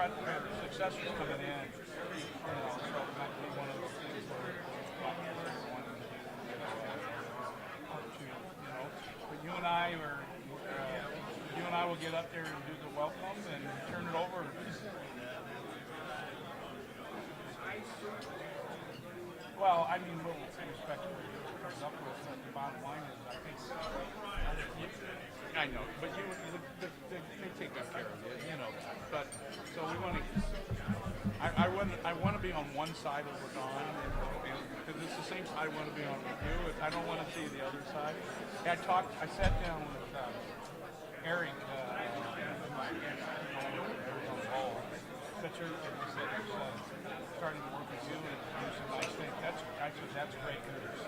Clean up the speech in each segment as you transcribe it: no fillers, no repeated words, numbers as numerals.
got their successors coming in, so it might be one of those things where like they're wanting to do, but you and I will get up there and do the welcome and turn it over. Well, I mean, we'll respect what it comes up with, but the bottom line is, I think, I know, but they take good care of you, you know that. But, so we want to, I want to be on one side of what's on, because it's the same side I want to be on with you. I don't want to see the other side. I sat down with Eric, Pitcher, and he said he's starting to work with you and do some nice things. I said, that's great news.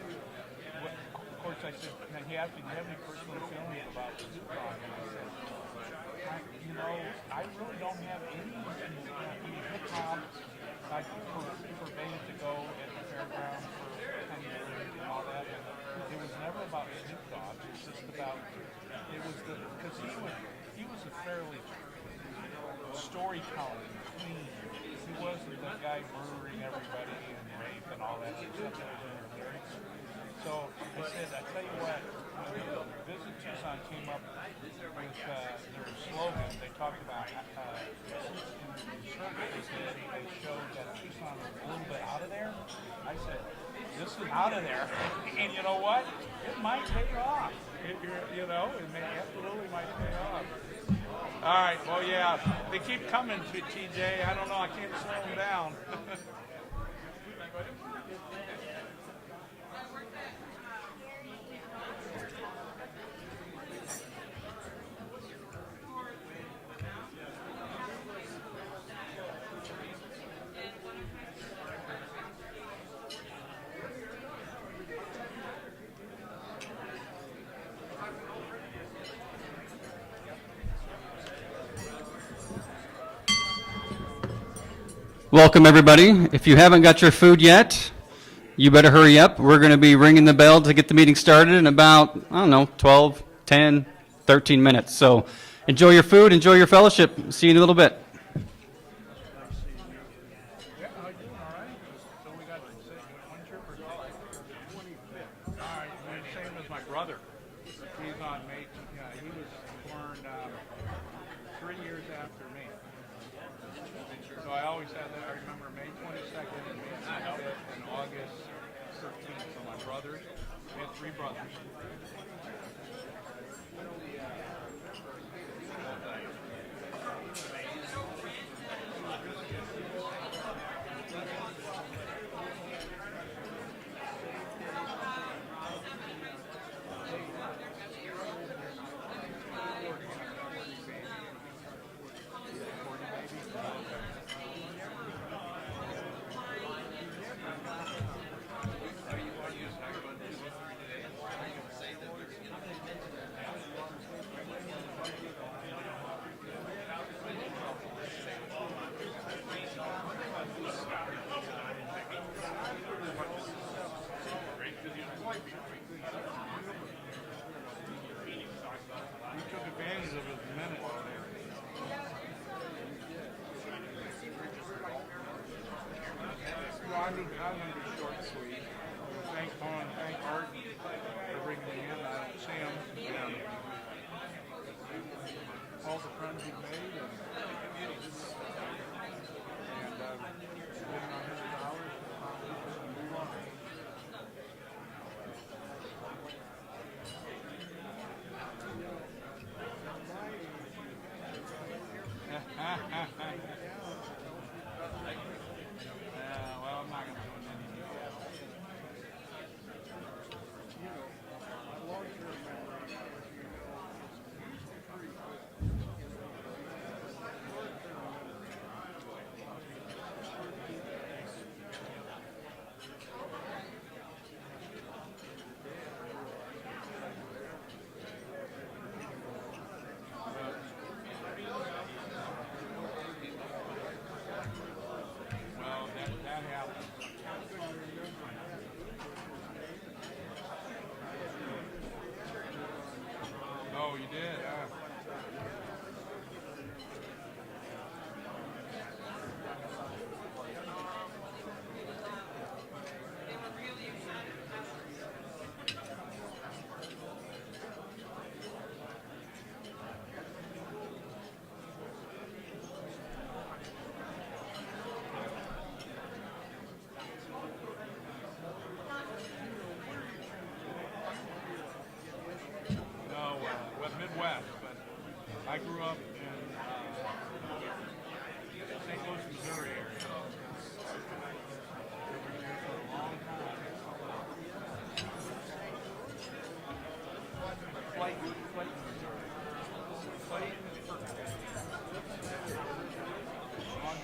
Of course, I said, and he asked me, do you have any personal feelings about Tucson? And I said, I really don't have any hip hop. I forbade to go at the fairgrounds for 10 years and all that. And it was never about Snoop Dogg. It was just about, because he was a fairly storytelling queen. He wasn't the guy murdering everybody and rape and all that stuff that was in their lyrics. So I said, I tell you what, when Visit Tucson came up with their slogan, they talked about in the survey they showed that Tucson was a little bit out of there. I said, this is out of there. And you know what? It might pay off. It absolutely might pay off. All right, well, yeah, they keep coming to TJ. I don't know, I can't slow them down. Welcome, everybody. If you haven't got your food yet, you better hurry up. We're going to be ringing the bell to get the meeting started in about, 12, 10, 13 minutes. So enjoy your food, enjoy your fellowship. See you in a little bit. Yeah, how you doing? All right. So we got one tripper. All right, same as my brother. He's on May. He was born 3 years after me. So I always had that. I remember May 22nd and May 7th and August 13th. So my brothers, we had 3 brothers. I'm going to be short and sweet. Thank Art for bringing me in. I don't see him. All the friends he made and living on his powers and move on. Well, I'm not going to do it anymore.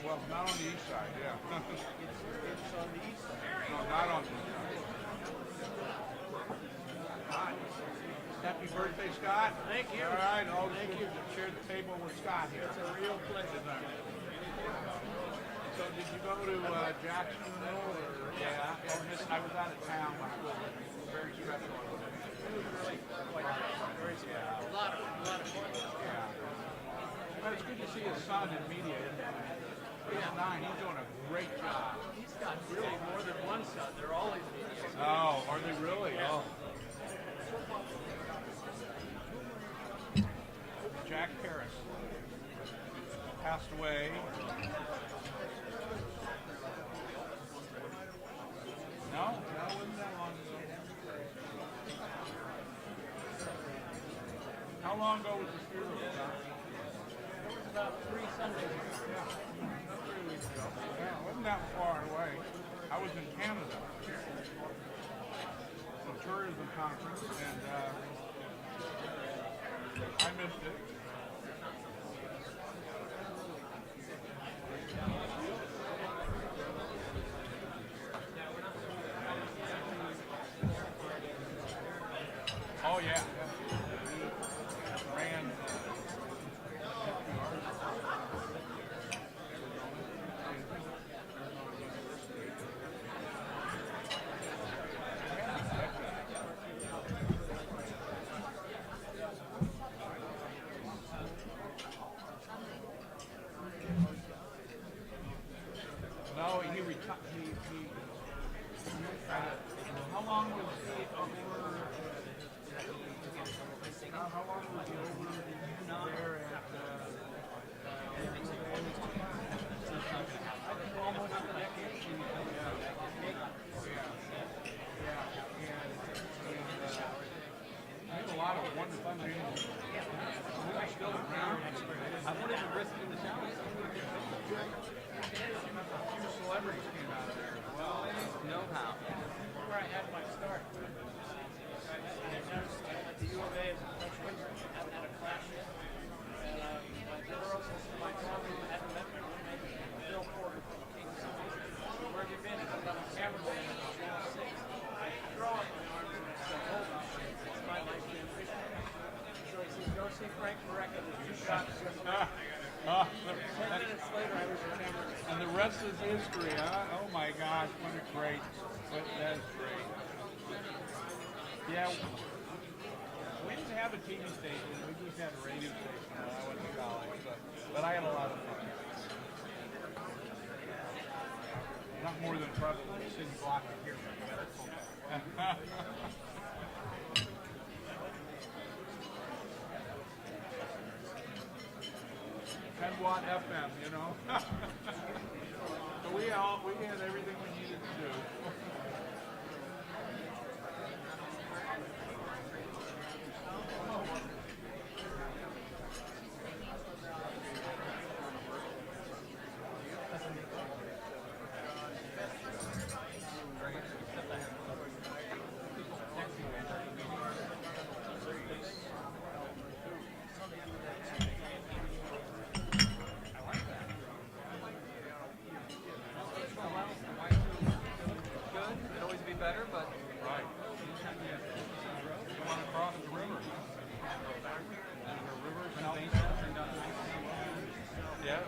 Well, not on the east side, yeah. It's on the east side. No, not on the east side. Scott. Happy birthday, Scott. Thank you. All right, I'll Thank you. share the table with Scott here. It's a real pleasure. So did you go to Jacksonville? Or, yeah, I was out of town when I was very stressful. It was really quite very special. A lot of fun. Yeah. Well, it's good to see his son in media. He's 9. He's doing a great job. He's got really more than one son. They're always media. Oh, are they really? Yeah. Oh. Jack Harris passed away. No, that wasn't that long ago. How long ago was the funeral? It was about 3 Sundays ago. Yeah, 3 weeks ago. Yeah, it wasn't that far away. I was in Canada, a tourism conference, and I missed it. Oh yeah. Ran. No, he retired. How long was he over? How long was he over there at? Almost a decade. He had a lot of wonderful things. He's still around. I wanted to risk in the challenge. A few celebrities came out of there as well. Know how. Where I had my start. I noticed at the U of A as a freshman, I hadn't had a class yet. And my girl says to my daughter who hadn't met me, Bill Porter from King County, where have you been? He said, I'm a cameraman at Channel 6. I throw up my arms and I said, holy shit, it's my life ambition. So he says, go see Frank Marek with 2 shots. 10 minutes later, I was a cameraman. And the rest is history, huh? Oh my gosh, what a great, that's great. Yeah, we didn't have a TV station, we just had a radio station when I went to college, but I had a lot of fun. Not more than probably the city block of here. That's okay. 10-watt FM, you know. So we had everything we needed to do. Better, but Right. You want to cross the river? The river's now. Yeah.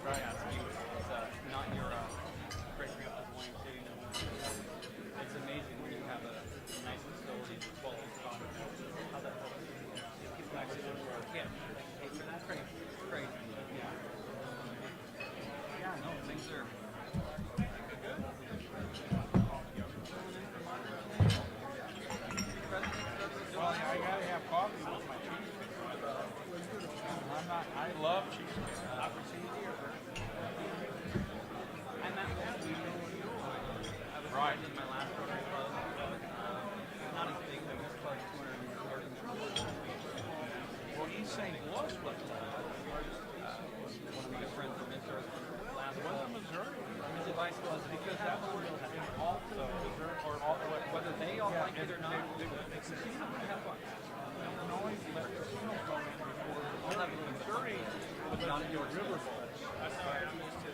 Right. It's not your breaking up the Wayne City. It's amazing when you have a nice facility with quality product. How that helps people actually live for pay for that. Crazy. Yeah, no, things are. Well, I gotta have coffee with my cheesecake. I love cheesecake. I'm at Right. in my last Rotary club. Not as big, but it's about 230 members. Well, East St. Louis was One of my good friends from Missouri. Last it wasn't Missouri. his advice was because that was In Alton, Missouri, or whether they all like it or not, the casino have fun. Illinois let casinos go in before. I'll have a little Missouri was on your river bowl. That's why I'm used to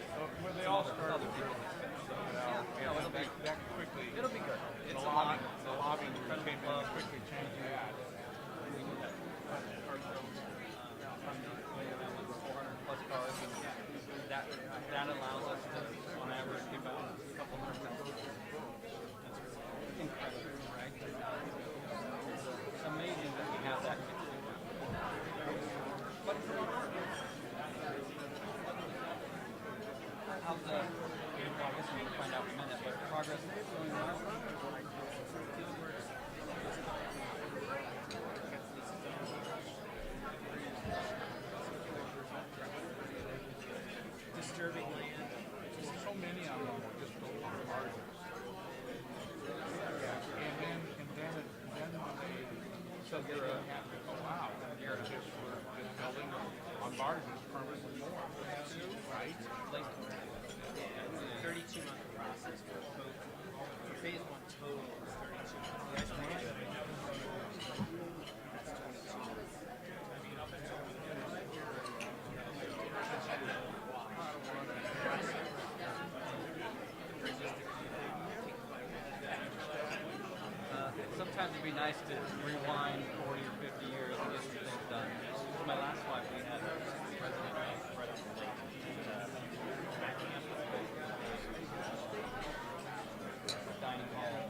I guess we'll find out in a minute, but progress is going well. Disturbing land. So many of them were just built on margins. And then when they said they didn't have to go out, they're just building on margins permanently more. Right? Like 32-month process for phase one total is 32 months. Sometimes it'd be nice to rewind 40 or 50 years and get some things done. My last wife, we had President dining hall.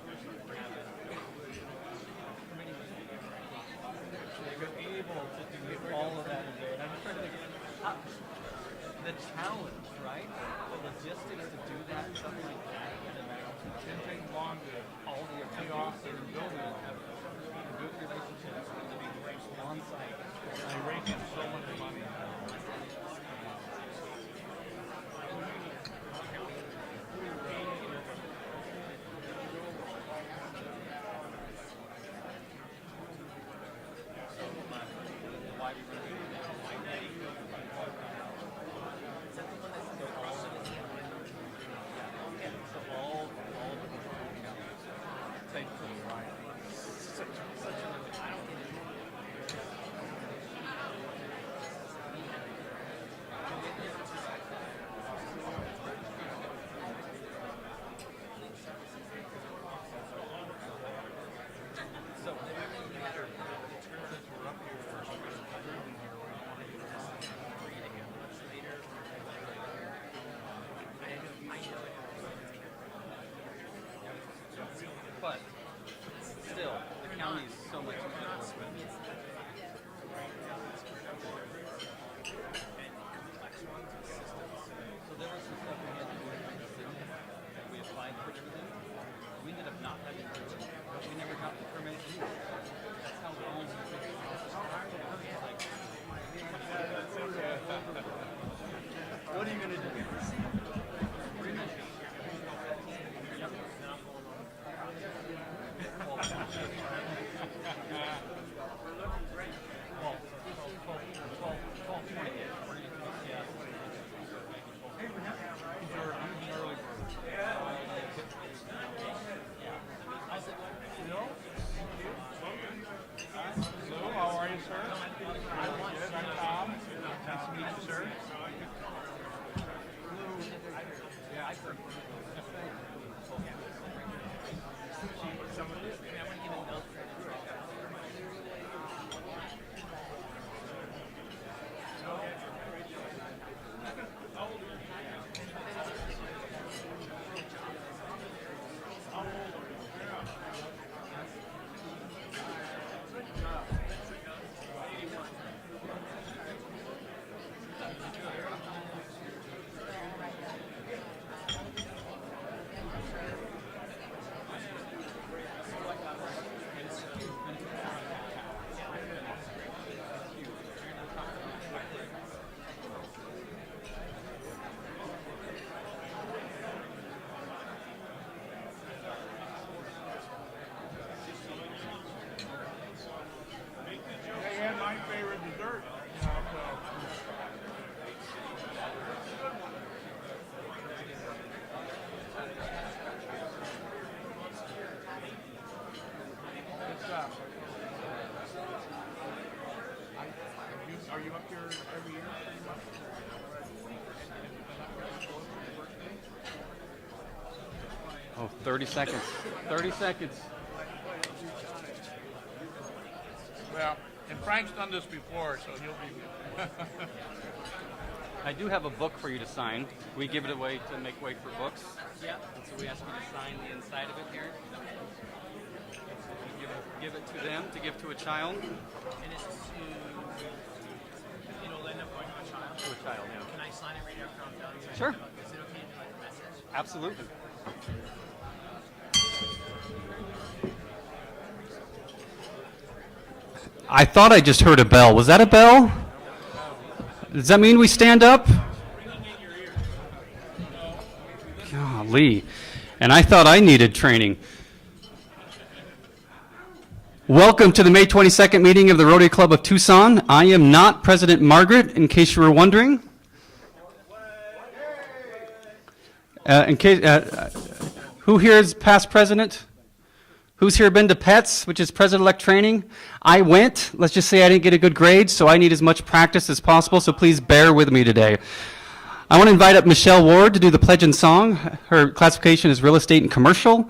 They were able to do all of that in there. And I'm just trying to think, the challenge, right? The logistics to do that, something like that. It didn't take long to All the pay off their building. good relationships on site. They raked in so much money. But still, the county is so much easier to work with. So there was some stuff we had to do in the city that we applied for everything. We ended up not having to do it. We never got the permit to do it. That's how long it took. What are you going to do? Hello, how are you, sir? Good, I'm Tom. Nice to meet you, sir. They had my favorite dessert. You know, so. Good stuff. Are you up here every year? Oh, 30 seconds. 30 seconds. Well, and Frank's done this before, so he'll be. I do have a book for you to sign. We give it away to make way for books. Yep. And so we ask you to sign the inside of it here. Give it to them, to give to a child. And it's to, it'll end up going to a child. To a child, yeah. Can I sign it right after I'm done? Sure. Is it okay to do like Absolutely. I thought I just heard a bell. Was that a bell? Does that mean we stand up? Golly. And I thought I needed training. Welcome to the May 22nd meeting of the Rotary Club of Tucson. I am not President Margaret, in case you were wondering. Who here is past president? Who's here been to PETS, which is President-elect training? I went. Let's just say I didn't get a good grade, so I need as much practice as possible, so please bear with me today. I want to invite up Michelle Ward to do the pledge and song. Her classification is real estate and commercial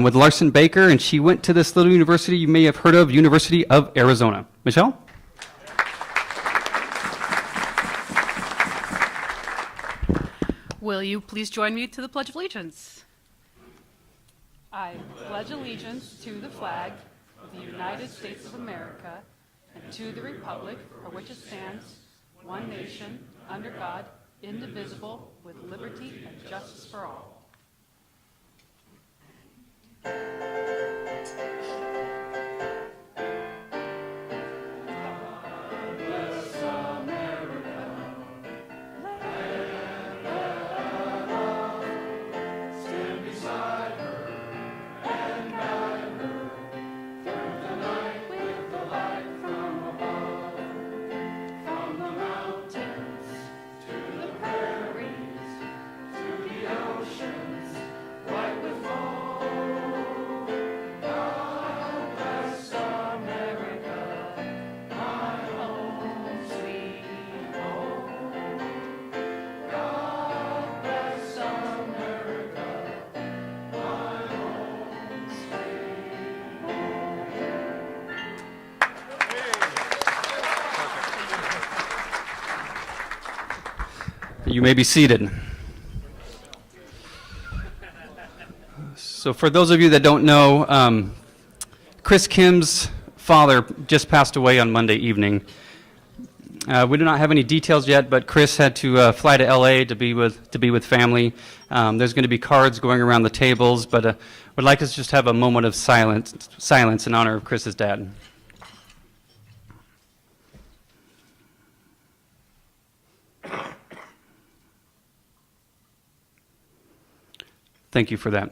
with Larson Baker, and she went to this little university you may have heard of, University of Arizona. Michelle? Will you please join me to the Pledge of Allegiance? I pledge allegiance to the flag of the United States of America and to the republic for which it stands, one nation, under God, indivisible, with liberty and justice for all. You may be seated. So for those of you that don't know, Chris Kim's father just passed away on Monday evening. We do not have any details yet, but Chris had to fly to LA to be with family. There's going to be cards going around the tables, but would like us to just have a moment of silence in honor of Chris's dad. Thank you for that.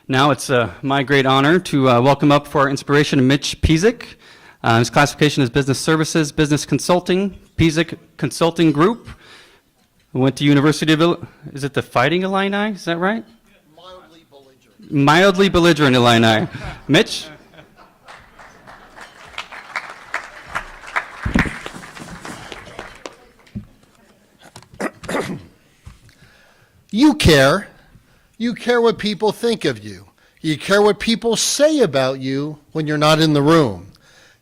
Now it's my great honor to welcome up for our inspiration Mitch Pizik. His classification is Business Services, Business Consulting, Pizik Consulting Group. Went to University of, is it the Fighting Illini? Is that right? Mildly belligerent. Mildly belligerent Illini. Mitch? You care. You care what people think of you. You care what people say about you when you're not in the room.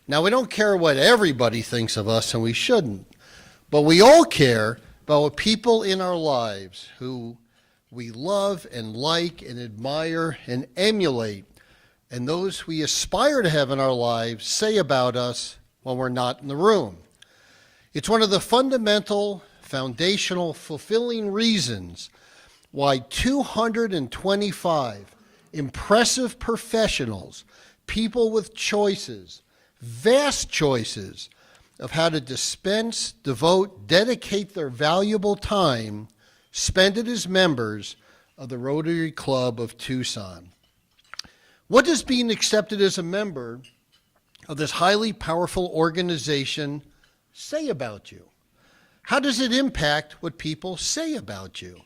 Now, we don't care what everybody thinks of us, and we shouldn't. But we all care about what people in our lives who we love and like and admire and emulate, and those we aspire to have in our lives say about us when we're not in the room. It's one of the fundamental, foundational, fulfilling reasons why 225 impressive professionals, people with choices, vast choices of how to dispense, devote, dedicate their valuable time, spend it as members of the Rotary Club of Tucson. What does being accepted as a member of this highly powerful organization say about you? How does it impact what people say about you?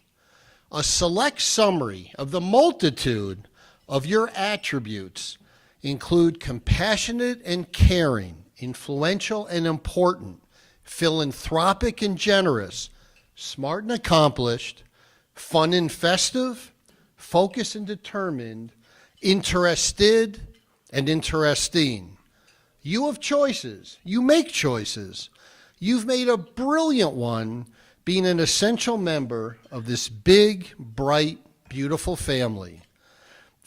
A select summary of the multitude of your attributes include compassionate and caring, influential and important, philanthropic and generous, smart and accomplished, fun and festive, focused and determined, interested and interesting. You have choices. You make choices. You've made a brilliant one being an essential member of this big, bright, beautiful family.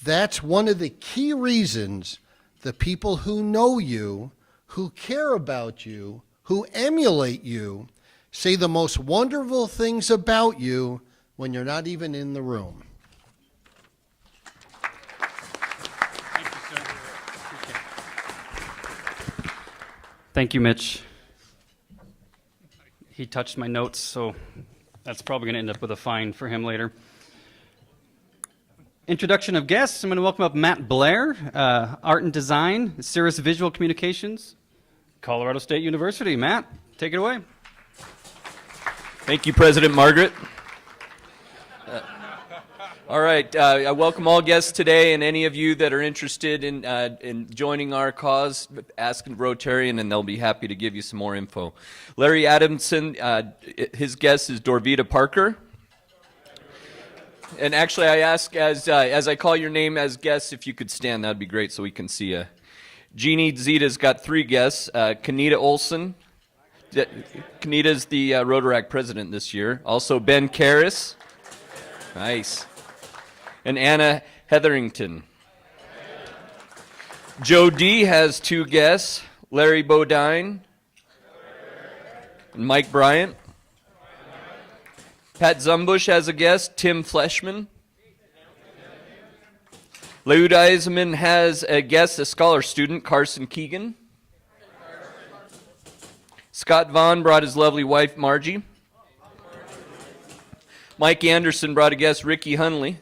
That's one of the key reasons the people who know you, who care about you, who emulate you, say the most wonderful things about you when you're not even in the room. Thank you, Mitch. He touched my notes, so that's probably going to end up with a fine for him later. Introduction of guests. I'm going to welcome up Matt Blair, Art and Design, Cirrus Visual Communications, Colorado State University. Matt, take it away. Thank you, President Margaret. All right, I welcome all guests today, and any of you that are interested in joining our cause, ask a Rotarian, and they'll be happy to give you some more info. Larry Adamson, his guest is Dorvita Parker. And actually, I ask as I call your name as guests, if you could stand, that'd be great, so we can see you. Jeannie Zita's got 3 guests. Kanita Olson. Kanita's the Rotaract president this year. Also, Ben Karras. Nice. And Anna Hetherington. Joe D has 2 guests, Larry Bodine and Mike Bryant. Pat Zumbush has a guest, Tim Fleshman. Leud Eisenman has a guest, a scholar student, Carson Keegan. Scott Vaughn brought his lovely wife, Margie. Mike Anderson brought a guest, Ricky Hunley.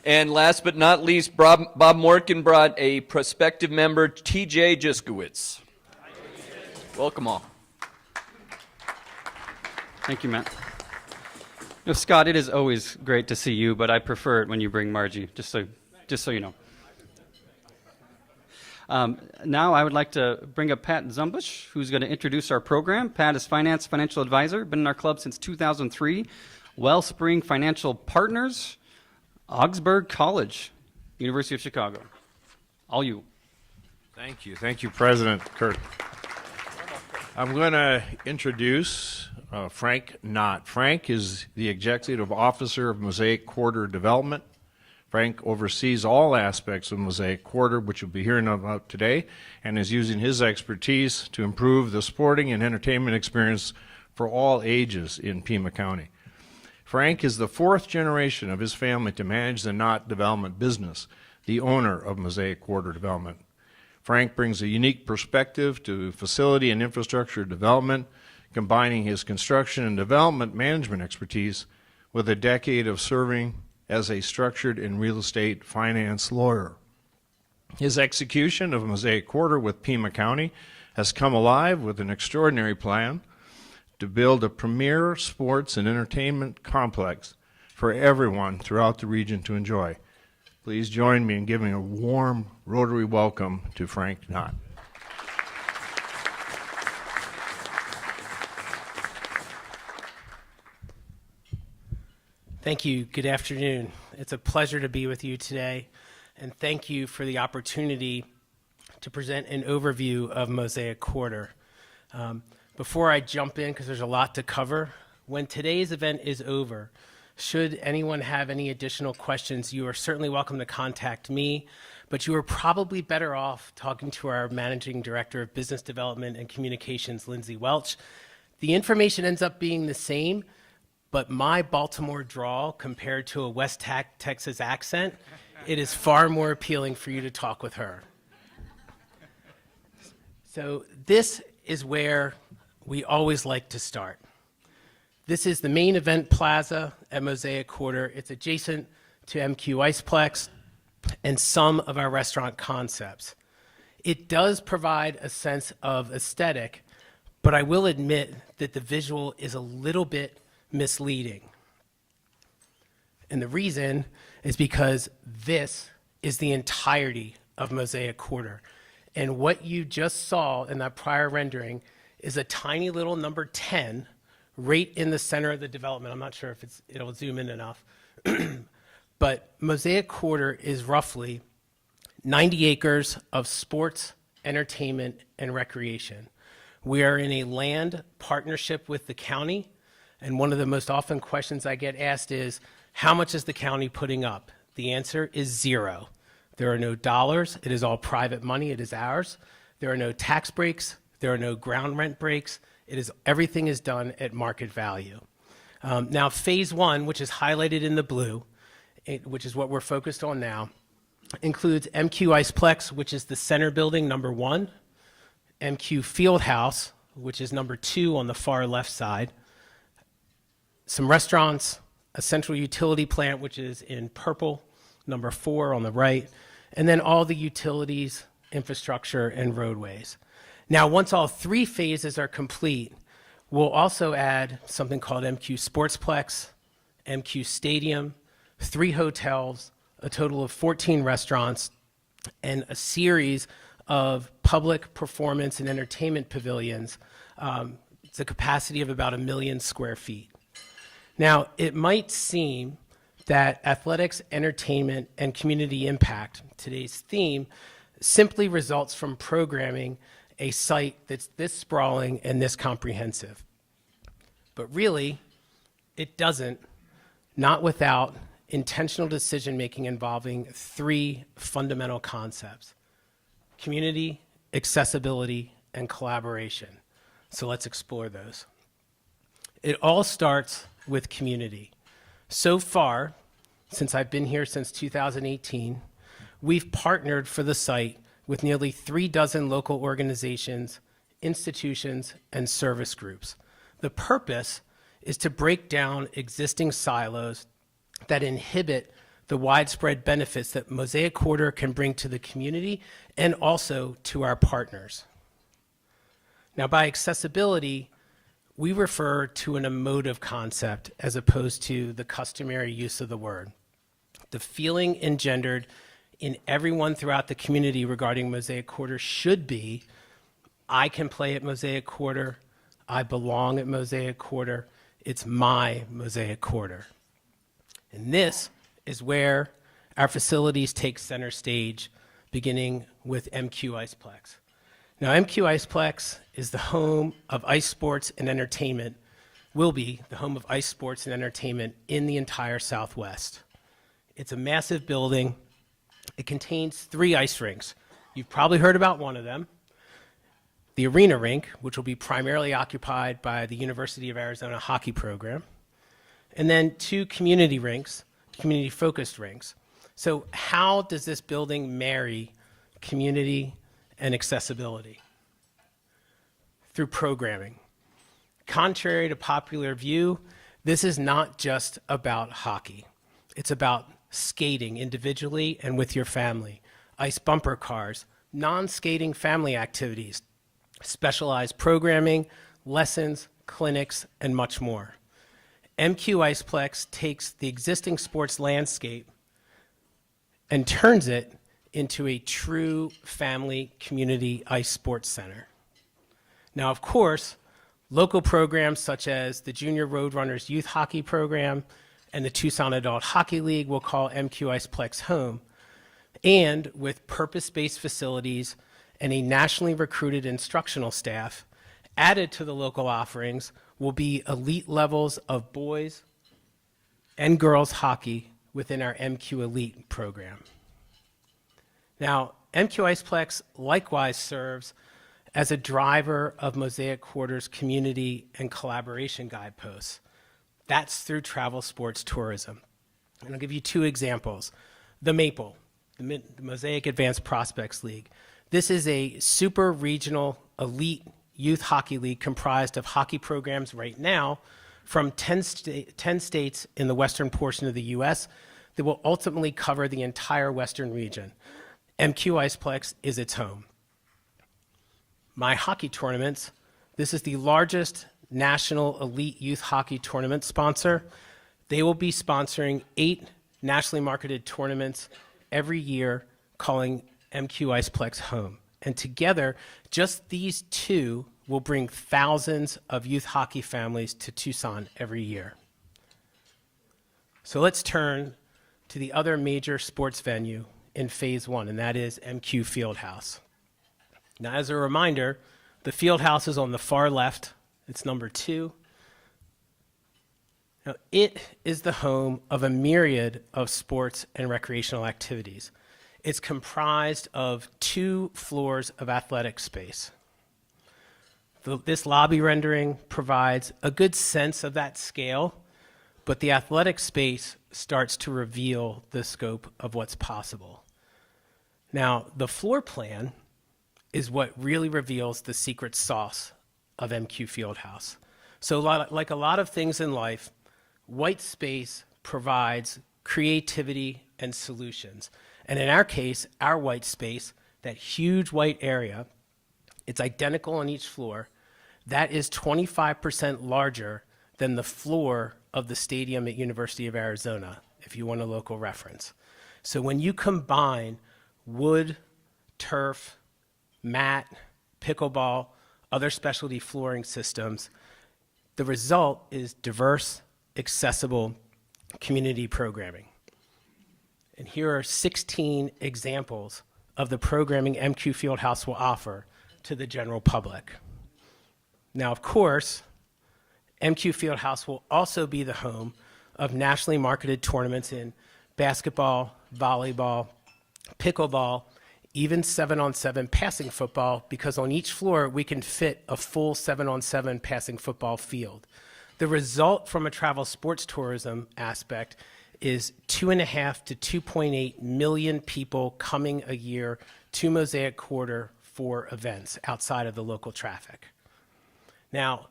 And last but not least, Bob Morkin brought a prospective member, TJ Juskowitz. Welcome all. Thank you, Matt. You know, Scott, it is always great to see you, but I prefer it when you bring Margie, just so you know. Now I would like to bring up Pat Zumbush, who's going to introduce our program. Pat is financial advisor, been in our club since 2003. Wellspring Financial Partners, Augsburg College, University of Chicago. All you. Thank you. Thank you, President Kurt. I'm going to introduce Frank Knott. Frank is the Executive Officer of Mosaic Quarter Development. Frank oversees all aspects of Mosaic Quarter, which you'll be hearing about today, and is using his expertise to improve the sporting and entertainment experience for all ages in Pima County. Frank is the 4th generation of his family to manage the Knott Development business, the owner of Mosaic Quarter Development. Frank brings a unique perspective to facility and infrastructure development, combining his construction and development management expertise with a decade of serving as a structured and real estate finance lawyer. His execution of Mosaic Quarter with Pima County has come alive with an extraordinary plan to build a premier sports and entertainment complex for everyone throughout the region to enjoy. Please join me in giving a warm Rotary welcome to Frank Knott. Thank you. Good afternoon. It's a pleasure to be with you today, and thank you for the opportunity to present an overview of Mosaic Quarter. Before I jump in, because there's a lot to cover, when today's event is over, should anyone have any additional questions, you are certainly welcome to contact me, but you are probably better off talking to our Managing Director of Business Development and Communications, Lindsay Welch. The information ends up being the same, but my Baltimore drawl compared to a West Texas accent, it is far more appealing for you to talk with her. So this is where we always like to start. This is the main event plaza at Mosaic Quarter. It's adjacent to MQ Iceplex and some of our restaurant concepts. It does provide a sense of aesthetic, but I will admit that the visual is a little bit misleading. And the reason is because this is the entirety of Mosaic Quarter. And what you just saw in that prior rendering is a tiny little number 10 right in the center of the development. I'm not sure if it'll zoom in enough. But Mosaic Quarter is roughly 90 acres of sports, entertainment, and recreation. We are in a land partnership with the county, and one of the most often questions I get asked is, how much is the county putting up? The answer is 0. There are no dollars. It is all private money. It is ours. There are no tax breaks. There are no ground rent breaks. Everything is done at market value. Now, phase one, which is highlighted in the blue, which is what we're focused on now, includes MQ Iceplex, which is the center building, number 1, MQ Fieldhouse, which is number 2 on the far left side, some restaurants, a central utility plant, which is in purple, number 4 on the right, and then all the utilities, infrastructure, and roadways. Now, once all 3 phases are complete, we'll also add something called MQ Sportsplex, MQ Stadium, 3 hotels, a total of 14 restaurants, and a series of public performance and entertainment pavilions. It's a capacity of about 1 million square feet. Now, it might seem that athletics, entertainment, and community impact, today's theme, simply results from programming a site that's this sprawling and this comprehensive. But really, it doesn't, not without intentional decision-making involving 3 fundamental concepts: community, accessibility, and collaboration. So let's explore those. It all starts with community. So far, since I've been here since 2018, we've partnered for the site with nearly 36 local organizations, institutions, and service groups. The purpose is to break down existing silos that inhibit the widespread benefits that Mosaic Quarter can bring to the community and also to our partners. Now, by accessibility, we refer to an emotive concept as opposed to the customary use of the word. The feeling engendered in everyone throughout the community regarding Mosaic Quarter should be, I can play at Mosaic Quarter, I belong at Mosaic Quarter, it's my Mosaic Quarter. And this is where our facilities take center stage, beginning with MQ Iceplex. Now, MQ Iceplex is the home of ice sports and entertainment, will be the home of ice sports and entertainment in the entire Southwest. It's a massive building. It contains 3 ice rinks. You've probably heard about one of them, the arena rink, which will be primarily occupied by the University of Arizona hockey program, and then 2 community rinks, community-focused rinks. So how does this building marry community and accessibility? Through programming. Contrary to popular view, this is not just about hockey. It's about skating individually and with your family, ice bumper cars, non-skating family activities, specialized programming, lessons, clinics, and much more. MQ Iceplex takes the existing sports landscape and turns it into a true family community ice sports center. Now, of course, local programs such as the Junior Roadrunners Youth Hockey Program and the Tucson Adult Hockey League will call MQ Iceplex home. And with purpose-based facilities and a nationally recruited instructional staff, added to the local offerings will be elite levels of boys and girls hockey within our MQ Elite program. Now, MQ Iceplex likewise serves as a driver of Mosaic Quarter's community and collaboration guideposts. That's through travel sports tourism. And I'll give you 2 examples. The Maple, the Mosaic Advanced Prospects League. This is a super regional elite youth hockey league comprised of hockey programs right now from 10 states in the western portion of the U.S. that will ultimately cover the entire western region. MQ Iceplex is its home. My Hockey Tournaments, this is the largest national elite youth hockey tournament sponsor. They will be sponsoring 8 nationally marketed tournaments every year, calling MQ Iceplex home. And together, just these 2 will bring thousands of youth hockey families to Tucson every year. So let's turn to the other major sports venue in phase 1, and that is MQ Fieldhouse. Now, as a reminder, the Fieldhouse is on the far left. It's number 2. Now, it is the home of a myriad of sports and recreational activities. It's comprised of 2 floors of athletic space. This lobby rendering provides a good sense of that scale but the athletic space starts to reveal the scope of what's possible. Now, the floor plan is what really reveals the secret sauce of MQ Fieldhouse. So like a lot of things in life, white space provides creativity and solutions. And in our case, our white space, that huge white area, it's identical on each floor, that is 25% larger than the floor of the stadium at University of Arizona, if you want a local reference. So when you combine wood, turf, mat, pickleball, other specialty flooring systems, the result is diverse, accessible community programming. And here are 16 examples of the programming MQ Fieldhouse will offer to the general public. Now, of course, MQ Fieldhouse will also be the home of nationally marketed tournaments in basketball, volleyball, pickleball, even 7-on-7 passing football, because on each floor we can fit a full 7-on-7 passing football field. The result from a travel sports tourism aspect is 2.5 to 2.8 million people coming a year to Mosaic Quarter for events outside of the local traffic. Now,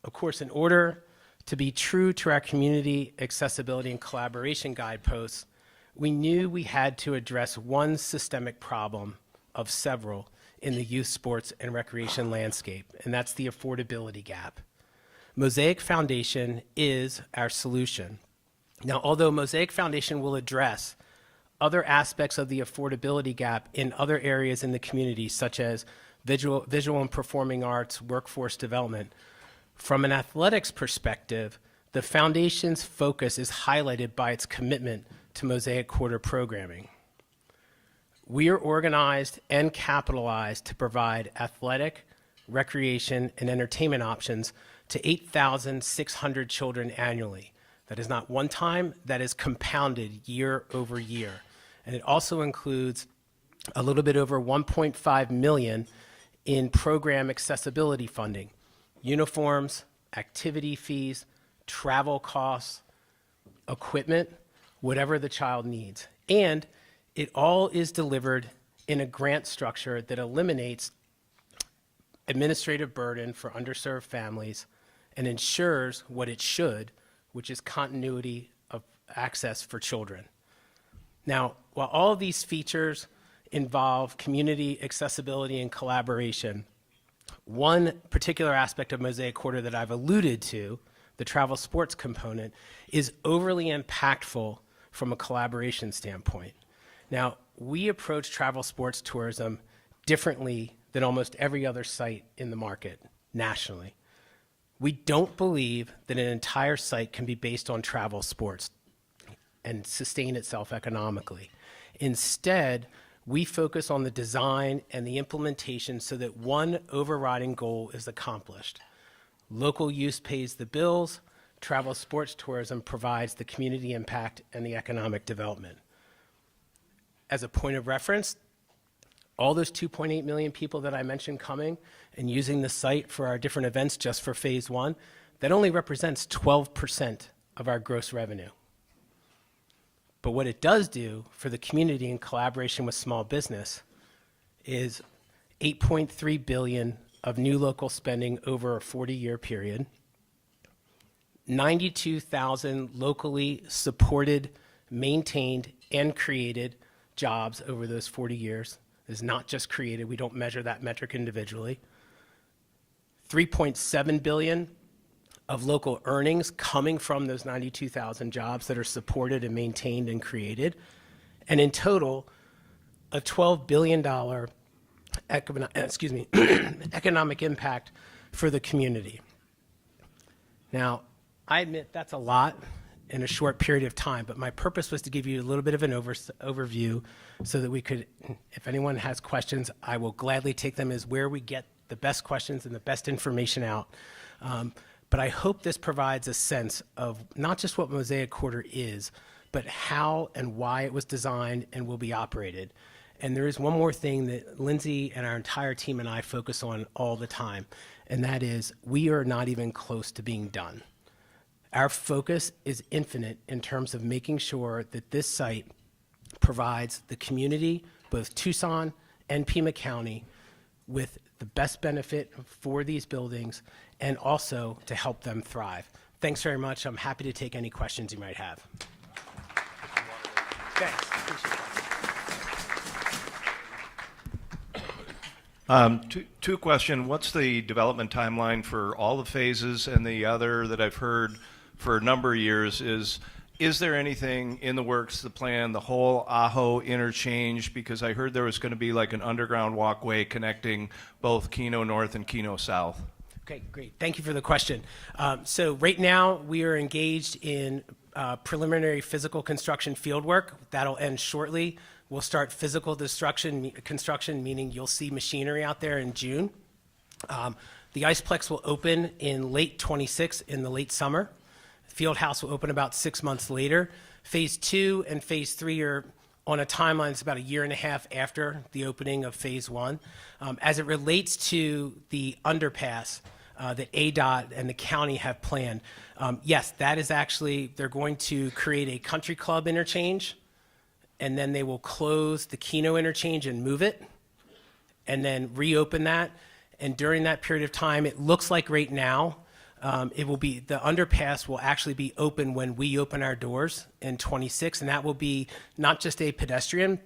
of course, in order to be true to our community accessibility and collaboration guideposts, we knew we had to address one systemic problem of several in the youth sports and recreation landscape, and that's the affordability gap. Mosaic Foundation is our solution. Now, although Mosaic Foundation will address other aspects of the affordability gap in other areas in the community, such as visual and performing arts, workforce development, from an athletics perspective, the foundation's focus is highlighted by its commitment to Mosaic Quarter programming. We are organized and capitalized to provide athletic, recreation, and entertainment options to 8,600 children annually. That is not one time, that is compounded year over year. And it also includes a little bit over 1.5 million in program accessibility funding, uniforms, activity fees, travel costs, equipment, whatever the child needs. And it all is delivered in a grant structure that eliminates administrative burden for underserved families and ensures what it should, which is continuity of access for children. Now, while all of these features involve community accessibility and collaboration, one particular aspect of Mosaic Quarter that I've alluded to, the travel sports component, is overly impactful from a collaboration standpoint. Now, we approach travel sports tourism differently than almost every other site in the market nationally. We don't believe that an entire site can be based on travel sports and sustain itself economically. Instead, we focus on the design and the implementation so that one overriding goal is accomplished. Local use pays the bills, travel sports tourism provides the community impact and the economic development. As a point of reference, all those 2.8 million people that I mentioned coming and using the site for our different events just for phase one, that only represents 12% of our gross revenue. But what it does do for the community in collaboration with small business is $8.3 billion of new local spending over a 40-year period, 92,000 locally supported, maintained, and created jobs over those 40 years. It's not just created, we don't measure that metric individually. 3.7 billion of local earnings coming from those 92,000 jobs that are supported and maintained and created. And in total, a $12 billion economic impact for the community. Now, I admit that's a lot in a short period of time, but my purpose was to give you a little bit of an overview so that we could, if anyone has questions, I will gladly take them as where we get the best questions and the best information out. But I hope this provides a sense of not just what Mosaic Quarter is, but how and why it was designed and will be operated. And there is one more thing that Lindsay and our entire team and I focus on all the time, and that is we are not even close to being done. Our focus is infinite in terms of making sure that this site provides the community, both Tucson and Pima County, with the best benefit for these buildings and also to help them thrive. Thanks very much. I'm happy to take any questions you might have. Thanks. Appreciate it. Two questions. What's the development timeline for all the phases? And the other that I've heard for a number of years is there anything in the works, the plan, the whole Ajo interchange? Because I heard there was going to be like an underground walkway connecting both Keno North and Keno South. Okay, great. Thank you for the question. So right now we are engaged in preliminary physical construction field work. That'll end shortly. We'll start physical construction, meaning you'll see machinery out there in June. The Iceplex will open in late 26 in the late summer. Field house will open about 6 months later. Phase 2 and phase 3 are on a timeline that's about a year and a half after the opening of phase 1. As it relates to the underpass that ADOT and the county have planned, yes, that is actually, they're going to create a country club interchange, and then they will close the Keno interchange and move it, and then reopen that. And during that period of time, it looks like right now, it will be, the underpass will actually be open when we open our doors in 26, and that will be not just a pedestrian,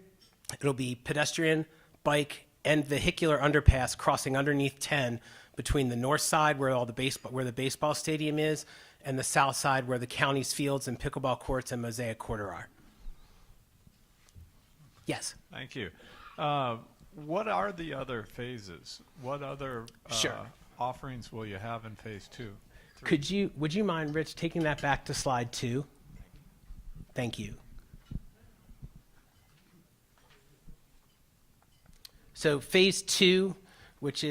it'll be pedestrian, bike, and vehicular underpass crossing underneath 10 between the north side where the baseball stadium is, and the south side where the county's fields and pickleball courts and Mosaic Quarter are. Yes. Thank you. What are the other phases? What other Sure. offerings will you have in phase 2? Would you mind, Rich, taking that back to slide 2? Thank you. So phase 2, which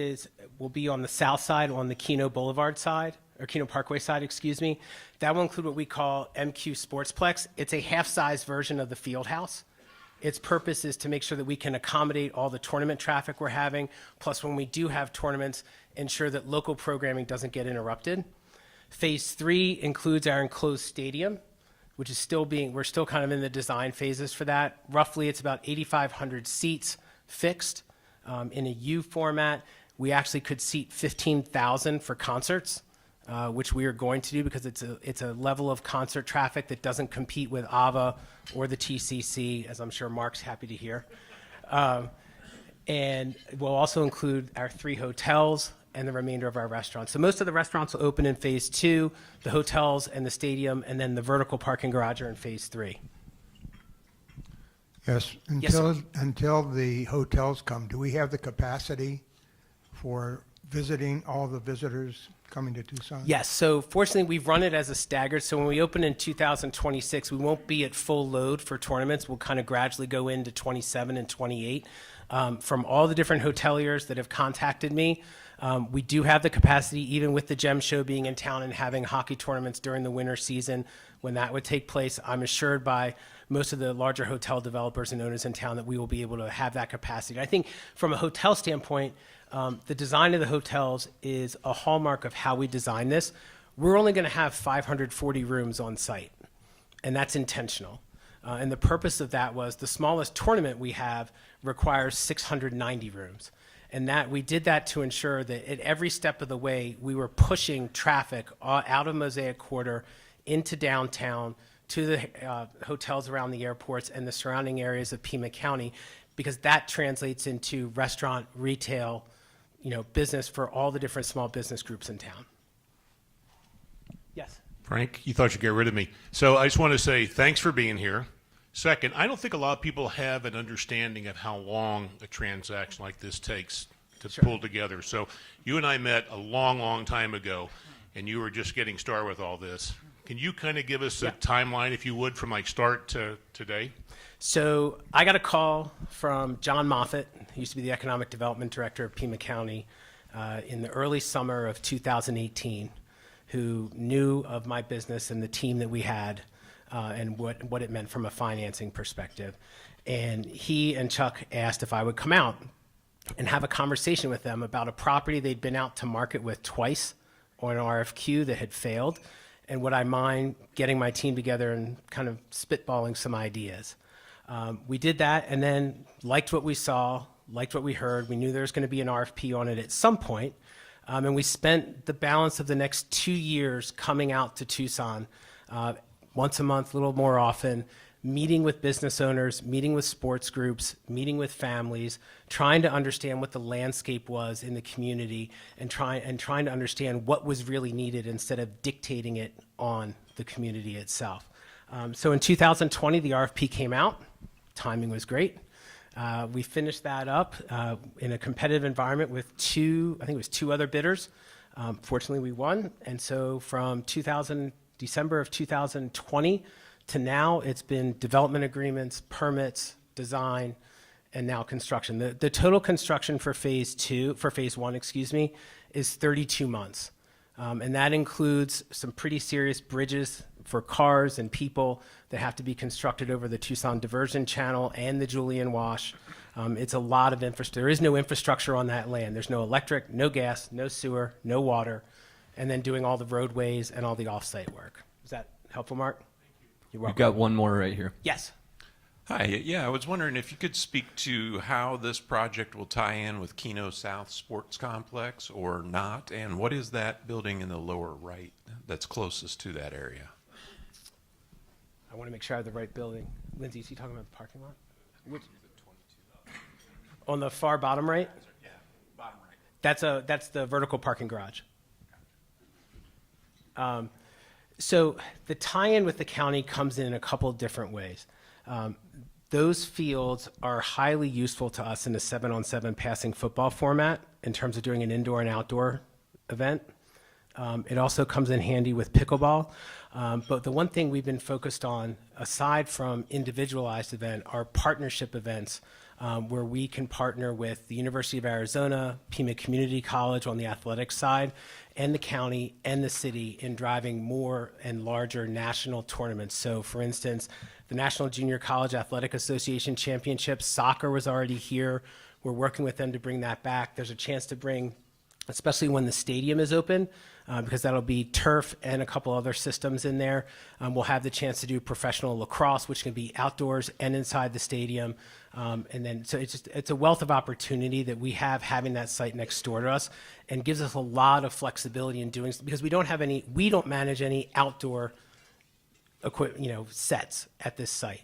will be on the south side, on the Keno Boulevard side, or Keno Parkway side, excuse me. That will include what we call MQ Sportsplex. It's a half-size version of the field house. Its purpose is to make sure that we can accommodate all the tournament traffic we're having, plus when we do have tournaments, ensure that local programming doesn't get interrupted. Phase 3 includes our enclosed stadium, which is we're still kind of in the design phases for that. Roughly, it's about 8,500 seats fixed in a U format. We actually could seat 15,000 for concerts, which we are going to do because it's a level of concert traffic that doesn't compete with AVA or the TCC, as I'm sure Mark's happy to hear. And we'll also include our 3 hotels and the remainder of our restaurants. So most of the restaurants will open in phase 2, the hotels and the stadium, and then the vertical parking garage are in phase 3. Yes, Yes, sir. until the hotels come, do we have the capacity for visiting all the visitors coming to Tucson? Yes, so fortunately, we've run it as a staggered. So when we open in 2026, we won't be at full load for tournaments. We'll kind of gradually go into 27 and 28. From all the different hoteliers that have contacted me, we do have the capacity, even with the Gem Show being in town and having hockey tournaments during the winter season, when that would take place. I'm assured by most of the larger hotel developers and owners in town that we will be able to have that capacity. I think from a hotel standpoint, the design of the hotels is a hallmark of how we design this. We're only going to have 540 rooms on site, and that's intentional. And the purpose of that was the smallest tournament we have requires 690 rooms. And that we did that to ensure that at every step of the way, we were pushing traffic out of Mosaic Quarter into downtown to the hotels around the airports and the surrounding areas of Pima County, because that translates into restaurant, retail, business for all the different small business groups in town. Yes. Frank, you thought you'd get rid of me. So I just want to say thanks for being here. Second, I don't think a lot of people have an understanding of how long a transaction like this takes to pull together. So you and I met a long, long time ago, and you were just getting started with all this. Can you kind of give us a timeline, if you would, from like start to today? So I got a call from John Moffett, who used to be the Economic Development Director of Pima County, in the early summer of 2018, who knew of my business and the team that we had and what it meant from a financing perspective. And he and Chuck asked if I would come out and have a conversation with them about a property they'd been out to market with twice on an RFQ that had failed. and would I mind getting my team together and kind of spitballing some ideas. We did that and then liked what we saw, liked what we heard. We knew there was going to be an RFP on it at some point. And we spent the balance of the next 2 years coming out to Tucson once a month, a little more often, meeting with business owners, meeting with sports groups, meeting with families, trying to understand what the landscape was in the community and trying to understand what was really needed instead of dictating it on the community itself. So in 2020, the RFP came out. Timing was great. We finished that up in a competitive environment with I think it was two other bidders. Fortunately, we won. And so from December of 2020 to now, it's been development agreements, permits, design, and now construction. The total construction for phase one, is 32 months. And that includes some pretty serious bridges for cars and people that have to be constructed over the Tucson Diversion Channel and the Julian Wash. It's a lot of infrastructure. There is no infrastructure on that land. There's no electric, no gas, no sewer, no water, and then doing all the roadways and all the off-site work. Is that helpful, Mark? You're welcome. We've got one more right here. Yes. Hi, yeah, I was wondering if you could speak to how this project will tie in with Keno South Sports Complex or not, and what is that building in the lower right that's closest to that area? I want to make sure I have the right building. Lindsay, is he talking about the parking lot? Which? On the far bottom right? Yeah, bottom right. That's the vertical parking garage. So the tie-in with the county comes in a couple of different ways. Those fields are highly useful to us in a 7-on-7 passing football format in terms of doing an indoor and outdoor event. It also comes in handy with pickleball. But the one thing we've been focused on, aside from individualized event, are partnership events where we can partner with the University of Arizona, Pima Community College on the athletics side, and the county and the city in driving more and larger national tournaments. So for instance, the National Junior College Athletic Association Championships, soccer was already here. We're working with them to bring that back. There's a chance to bring, especially when the stadium is open, because that'll be turf and a couple other systems in there. We'll have the chance to do professional lacrosse, which can be outdoors and inside the stadium. And then, so it's a wealth of opportunity that we have having that site next door to us, and gives us a lot of flexibility in doing, because we don't manage any outdoor sets at this site.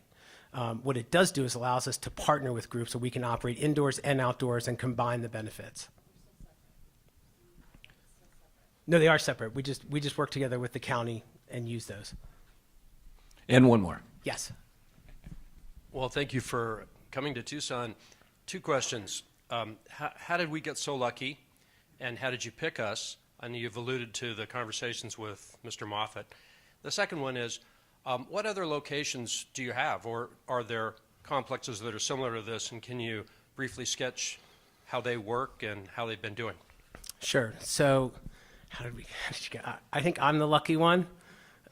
What it does do is allows us to partner with groups so we can operate indoors and outdoors and combine the benefits. No, they are separate. We just work together with the county and use those. And one more. Yes. Well, thank you for coming to Tucson. 2 questions. How did we get so lucky, and how did you pick us? I know you've alluded to the conversations with Mr. Moffett. The second one is, what other locations do you have, or are there complexes that are similar to this, and can you briefly sketch how they work and how they've been doing? Sure. So how did you get? I think I'm the lucky one.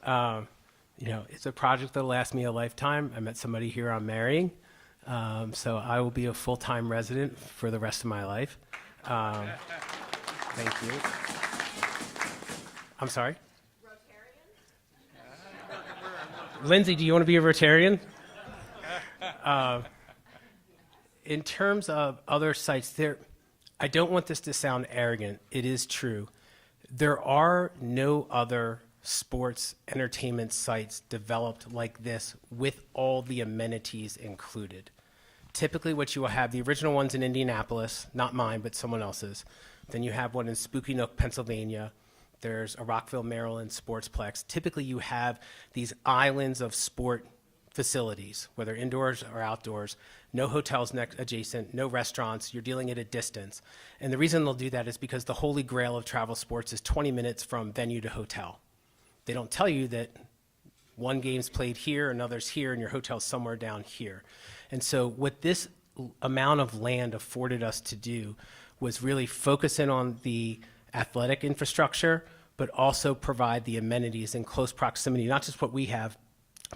It's a project that'll last me a lifetime. I met somebody here I'm marrying. So I will be a full-time resident for the rest of my life. Thank you. I'm sorry? Lindsay, do you want to be a Rotarian? In terms of other sites, I don't want this to sound arrogant. It is true. There are no other sports entertainment sites developed like this with all the amenities included. Typically what you will have, the original one's in Indianapolis, not mine, but someone else's. Then you have one in Spooky Nook, Pennsylvania. There's a Rockville, Maryland sportsplex. Typically you have these islands of sport facilities, whether indoors or outdoors, no hotels adjacent, no restaurants, you're dealing at a distance. And the reason they'll do that is because the holy grail of travel sports is 20 minutes from venue to hotel. They don't tell you that one game's played here, another's here, and your hotel's somewhere down here. And so what this amount of land afforded us to do was really focus in on the athletic infrastructure, but also provide the amenities in close proximity, not just what we have,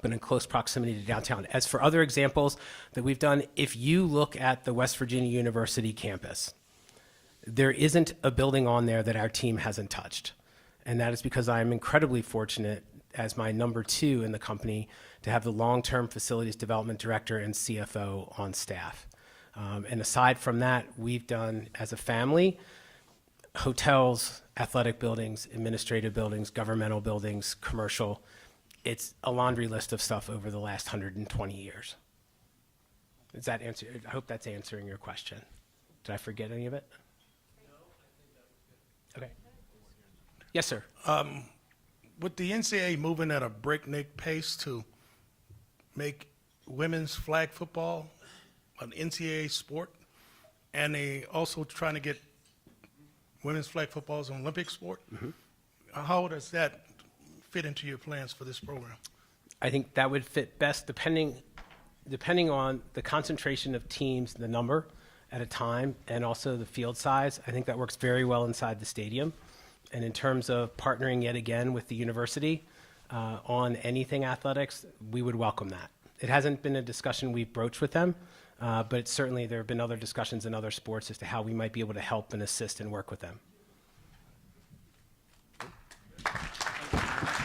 but in close proximity to downtown. As for other examples that we've done, if you look at the West Virginia University campus, there isn't a building on there that our team hasn't touched. And that is because I am incredibly fortunate as my number 2 in the company to have the long-term facilities development director and CFO on staff. And aside from that, we've done, as a family, hotels, athletic buildings, administrative buildings, governmental buildings, commercial. It's a laundry list of stuff over the last 120 years. Does that answer? I hope that's answering your question. Did I forget any of it? Okay. Yes, sir. With the NCAA moving at a breakneck pace to make women's flag football an NCAA sport, and they also trying to get women's flag football as an Olympic sport, how does that fit into your plans for this program? I think that would fit best depending on the concentration of teams, the number at a time, and also the field size. I think that works very well inside the stadium. And in terms of partnering yet again with the university on anything athletics, we would welcome that. It hasn't been a discussion we've broached with them, but certainly there have been other discussions in other sports as to how we might be able to help and assist and work with them.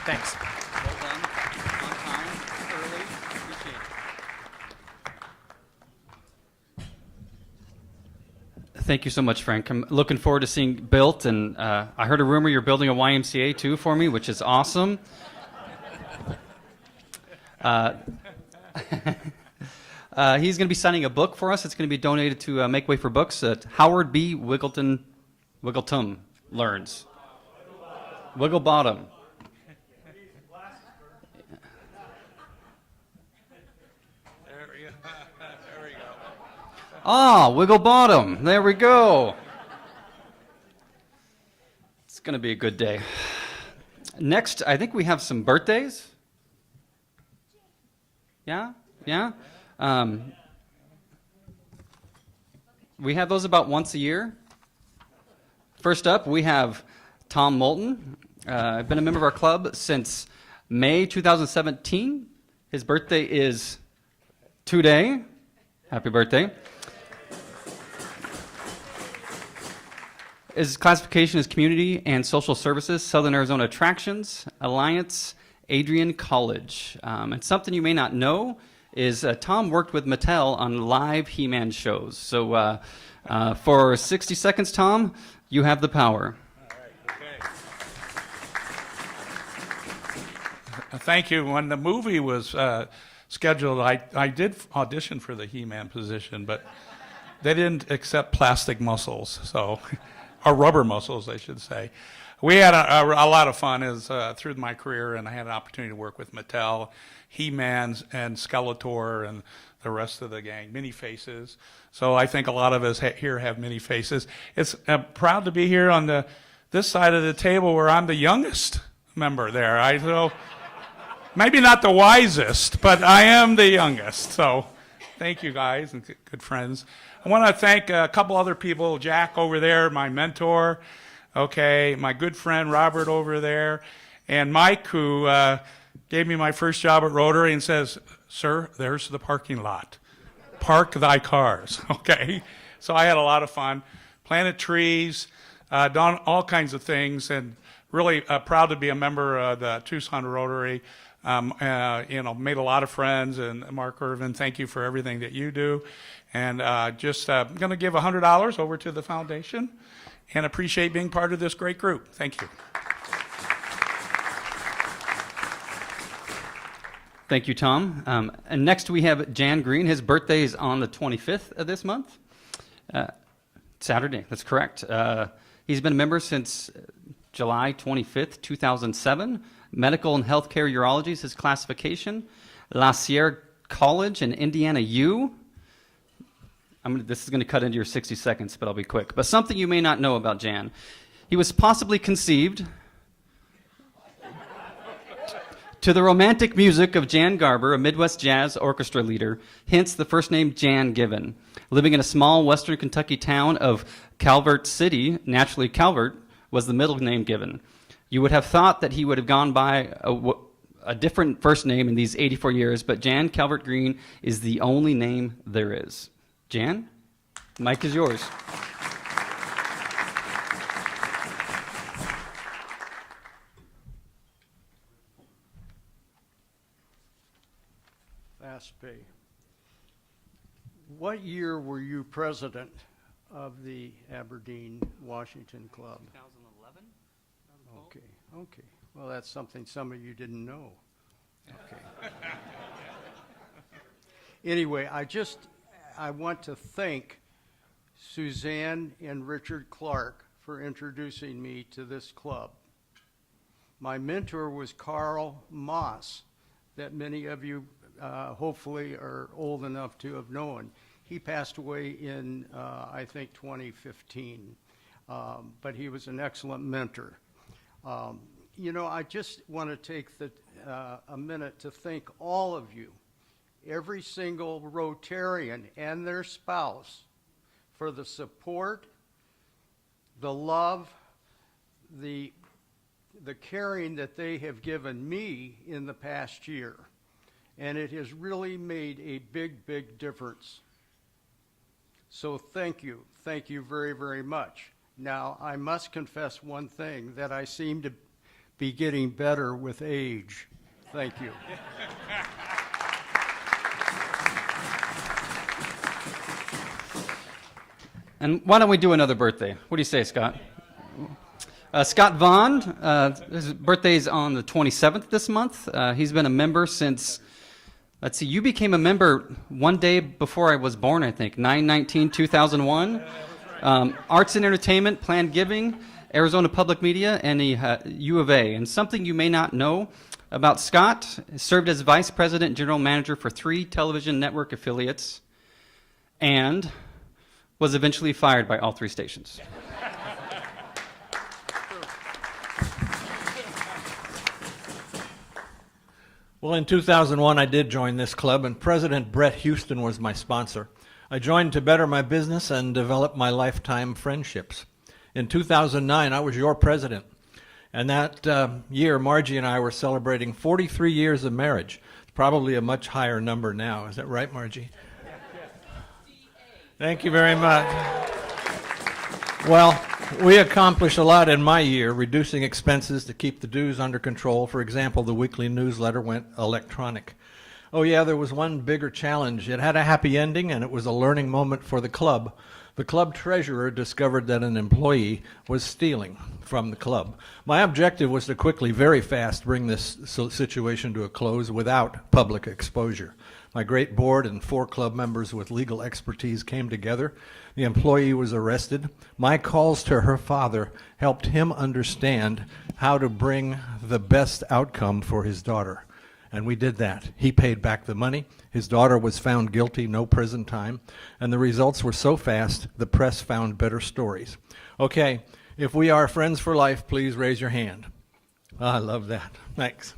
Thanks. Well done. On time, early. Appreciate it. Thank you so much, Frank. I'm looking forward to seeing built, and I heard a rumor you're building a YMCA too for me, which is awesome. He's going to be signing a book for us. It's going to be donated to Make Way for Books at Howard B. Wiggleton Learns. Wigglebottom. Wigglebottom. There we go. It's going to be a good day. Next, I think we have some birthdays. Yeah? Yeah? We have those about once a year. First up, we have Tom Moulton. I've been a member of our club since May 2017. His birthday is today. Happy birthday. His classification is Community and Social Services, Southern Arizona Attractions, Alliance, Adrian College. And something you may not know is Tom worked with Mattel on live He-Man shows. So for 60 seconds, Tom, you have the power. Thank you. When the movie was scheduled, I did audition for the He-Man position, but they didn't accept plastic muscles, so or rubber muscles, I should say. We had a lot of fun through my career, and I had an opportunity to work with Mattel, He-Man, and Skeletor, and the rest of the gang, many faces. So I think a lot of us here have many faces. It's proud to be here on this side of the table where I'm the youngest member there. So maybe not the wisest, but I am the youngest. So thank you guys and good friends. I want to thank a couple other people, Jack over there, my mentor, okay, my good friend Robert over there, and Mike, who gave me my first job at Rotary and says, "Sir, there's the parking lot. Park thy cars," okay? So I had a lot of fun, planted trees, done all kinds of things, and really proud to be a member of the Tucson Rotary. Made a lot of friends, and Mark Irvin, thank you for everything that you do. And I'm going to give $100 over to the foundation and appreciate being part of this great group. Thank you. Thank you, Tom. And next we have Jan Green. His birthday is on the 25th of this month. Saturday, that's correct. He's been a member since July 25th, 2007. Medical and Healthcare Urology is his classification. La Sierra College and Indiana U. This is going to cut into your 60 seconds, but I'll be quick. But something you may not know about Jan. He was possibly conceived to the romantic music of Jan Garber, a Midwest jazz orchestra leader, hence the first name Jan given. Living in a small western Kentucky town of Calvert City, naturally Calvert was the middle name given. You would have thought that he would have gone by a different first name in these 84 years, but Jan Calvert Green is the only name there is. Jan, mic is yours. Fast pay. What year were you president of the Aberdeen Washington Club? 2011. Okay. Well, that's something some of you didn't know. Okay. Anyway, I want to thank Suzanne and Richard Clark for introducing me to this club. My mentor was Carl Moss, that many of you hopefully are old enough to have known. He passed away in, I think, 2015, but he was an excellent mentor. I just want to take a minute to thank all of you, every single Rotarian and their spouse, for the support, the love, the caring that they have given me in the past year. And it has really made a big, big difference. So thank you. Thank you very, very much. Now, I must confess one thing, that I seem to be getting better with age. Thank you. And why don't we do another birthday? What do you say, Scott? Scott Vaughn, his birthday is on the 27th this month. He's been a member since, let's see, you became a member one day before I was born, I think, 9/19/2001. Arts and Entertainment, Planned Giving, Arizona Public Media, and the U of A. And something you may not know about Scott, served as Vice President and General Manager for 3 television network affiliates, and was eventually fired by all 3 stations. Well, in 2001, I did join this club, and President Brett Houston was my sponsor. I joined to better my business and develop my lifetime friendships. In 2009, I was your president, and that year, Margie and I were celebrating 43 years of marriage. It's probably a much higher number now. Is that right, Margie? Thank you very much. Well, we accomplished a lot in my year, reducing expenses to keep the dues under control. For example, the weekly newsletter went electronic. Oh yeah, there was one bigger challenge. It had a happy ending, and it was a learning moment for the club. The club treasurer discovered that an employee was stealing from the club. My objective was to quickly, very fast, bring this situation to a close without public exposure. My great board and 4 club members with legal expertise came together. The employee was arrested. My calls to her father helped him understand how to bring the best outcome for his daughter. And we did that. He paid back the money. His daughter was found guilty, no prison time. And the results were so fast, the press found better stories. Okay, if we are friends for life, please raise your hand. I love that. Thanks.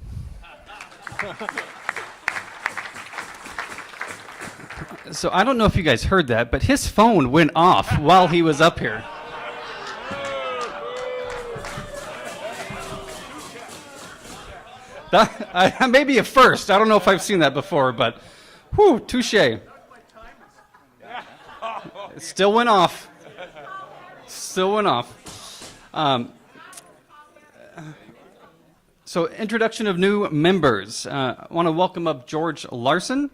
So I don't know if you guys heard that, but his phone went off while he was up here. That may be a first. I don't know if I've seen that before, but whew, touche. It still went off. Still went off. So introduction of new members. I want to welcome up George Larson.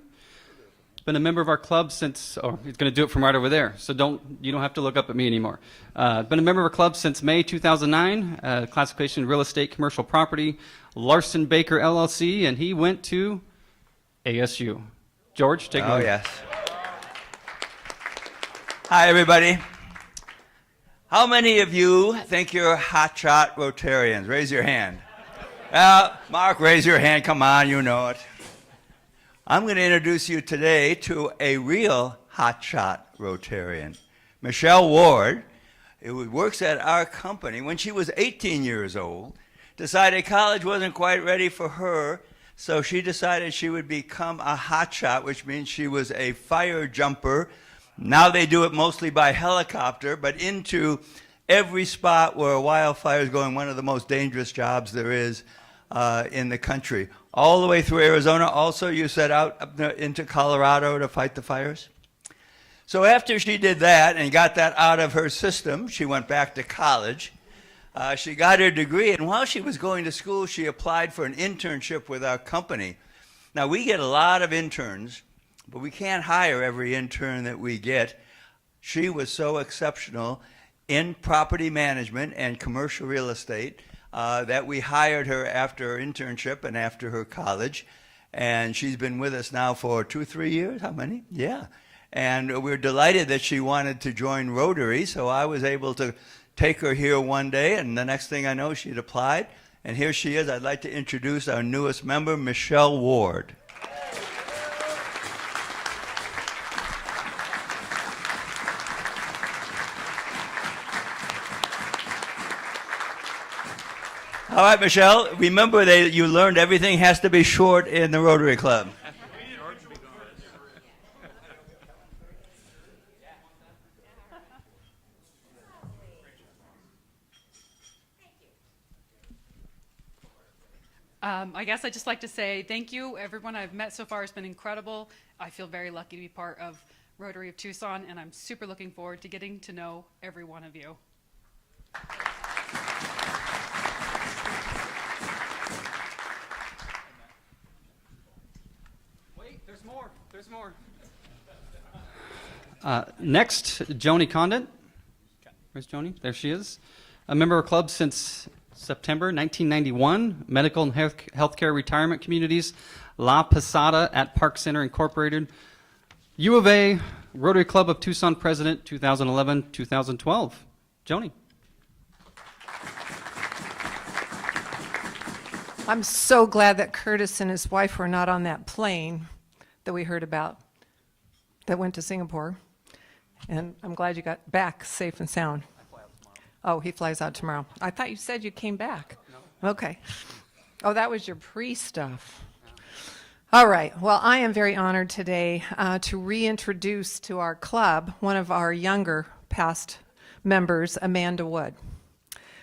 Been a member of our club since, he's going to do it from right over there, so you don't have to look up at me anymore. Been a member of our club since May 2009, classification real estate commercial property, Larson Baker LLC, and he went to ASU. George, take it away. Oh, yes. Hi, everybody. How many of you think you're hotshot Rotarians? Raise your hand. Mark, raise your hand. Come on, you know it. I'm going to introduce you today to a real hotshot Rotarian. Michelle Ward, who works at our company, when she was 18 years old, decided college wasn't quite ready for her, so she decided she would become a hotshot, which means she was a fire jumper. Now they do it mostly by helicopter, but into every spot where a wildfire is going, one of the most dangerous jobs there is in the country. All the way through Arizona. Also, you set out up into Colorado to fight the fires. So after she did that and got that out of her system, she went back to college. She got her degree, and while she was going to school, she applied for an internship with our company. Now, we get a lot of interns, but we can't hire every intern that we get. She was so exceptional in property management and commercial real estate that we hired her after her internship and after her college. And she's been with us now for 2-3 years. How many? Yeah. And we're delighted that she wanted to join Rotary, so I was able to take her here one day, and the next thing I know, she'd applied. And here she is. I'd like to introduce our newest member, Michelle Ward. All right, Michelle, remember that you learned everything has to be short in the Rotary Club. I guess I'd just like to say thank you. Everyone I've met so far has been incredible. I feel very lucky to be part of Rotary of Tucson, and I'm super looking forward to getting to know every one of you. Wait, there's more. There's more. Next, Joni Condit. Where's Joni? There she is. A member of the club since September 1991, Medical and Healthcare Retirement Communities, La Posada at Park Center Incorporated, U of A, Rotary Club of Tucson President, 2011-2012. Joni. I'm so glad that Curtis and his wife were not on that plane that we heard about that went to Singapore. And I'm glad you got back safe and sound. Oh, he flies out tomorrow. I thought you said you came back. No. Okay. Oh, that was your pre-stuff. All right. Well, I am very honored today to reintroduce to our club one of our younger past members, Amanda Wood.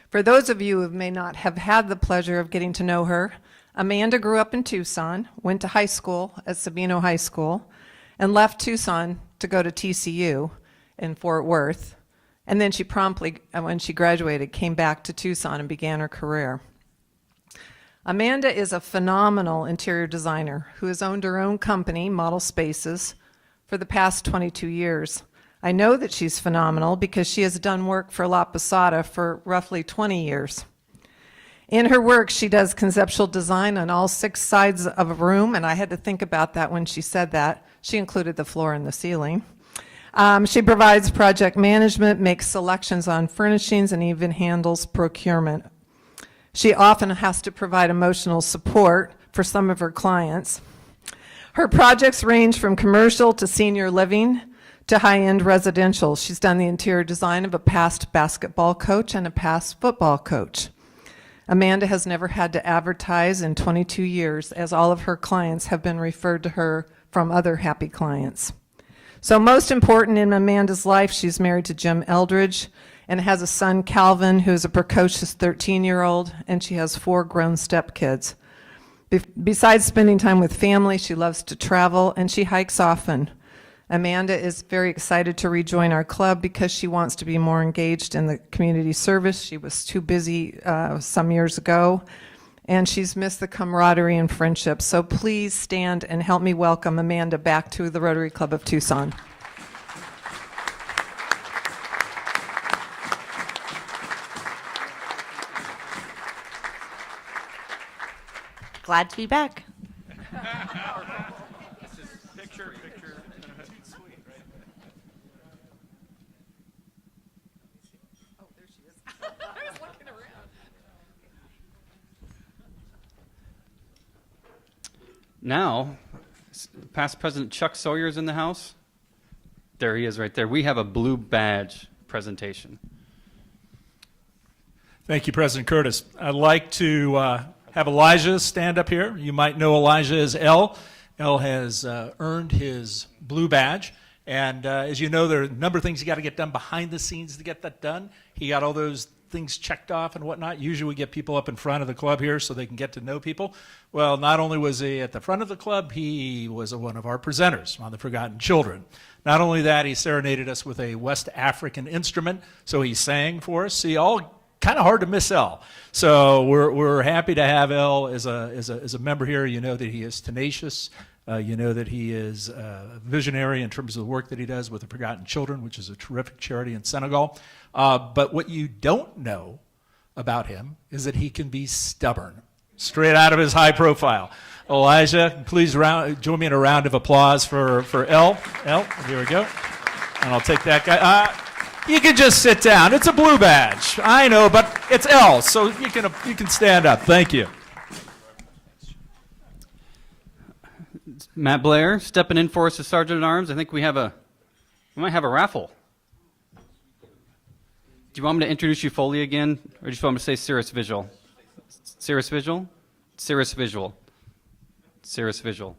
For those of you who may not have had the pleasure of getting to know her, Amanda grew up in Tucson, went to high school at Sabino High School, and left Tucson to go to TCU in Fort Worth. And then she promptly, when she graduated, came back to Tucson and began her career. Amanda is a phenomenal interior designer who has owned her own company, Model Spaces, for the past 22 years. I know that she's phenomenal because she has done work for La Posada for roughly 20 years. In her work, she does conceptual design on all 6 sides of a room, and I had to think about that when she said that. She included the floor and the ceiling. She provides project management, makes selections on furnishings, and even handles procurement. She often has to provide emotional support for some of her clients. Her projects range from commercial to senior living to high-end residential. She's done the interior design of a past basketball coach and a past football coach. Amanda has never had to advertise in 22 years, as all of her clients have been referred to her from other happy clients. So most important in Amanda's life, she's married to Jim Eldridge and has a son, Calvin, who's a precocious 13-year-old, and she has 4 grown stepkids. Besides spending time with family, she loves to travel, and she hikes often. Amanda is very excited to rejoin our club because she wants to be more engaged in the community service. She was too busy some years ago, and she's missed the camaraderie and friendship. So please stand and help me welcome Amanda back to the Rotary Club of Tucson. Glad to be back. Picture. Oh, there she is. I was looking around. Now, past President Chuck Sawyer's in the house. There he is right there. We have a blue badge presentation. Thank you, President Curtis. I'd like to have Elijah stand up here. You might know Elijah as L. L has earned his blue badge. And as you know, there are a number of things you got to get done behind the scenes to get that done. He got all those things checked off and whatnot. Usually we get people up in front of the club here so they can get to know people. Well, not only was he at the front of the club, he was one of our presenters on the Forgotten Children. Not only that, he serenaded us with a West African instrument, so he sang for us. See, all kind of hard to miss El. So we're happy to have El as a member here. You know that he is tenacious. You know that he is visionary in terms of the work that he does with the Forgotten Children, which is a terrific charity in Senegal. But what you don't know about him is that he can be stubborn, straight out of his high profile. Elijah, please join me in a round of applause for El. El, here we go. And I'll take that guy. You can just sit down. It's a blue badge. I know, but it's El, so you can stand up. Thank you. Matt Blair stepping in for us as Sergeant at Arms. I think we might have a raffle. Do you want me to introduce you fully again, or just want me to say Cirrus Visual? Cirrus Visual? Cirrus Visual. Cirrus Visual.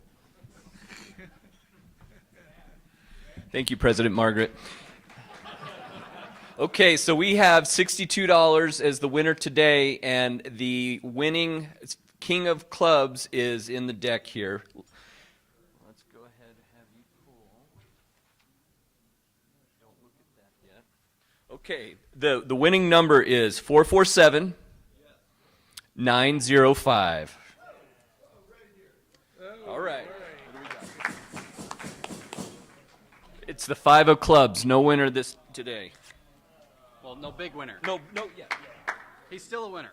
Thank you, President Margaret. Okay, so we have $62 as the winner today, and the winning King of Clubs is in the deck here. Let's go ahead and have you pull. Don't look at that yet. Okay, the winning number is 447-905. All right. It's the 5 of clubs. No winner today. Well, no big winner. No, yeah. He's still a winner.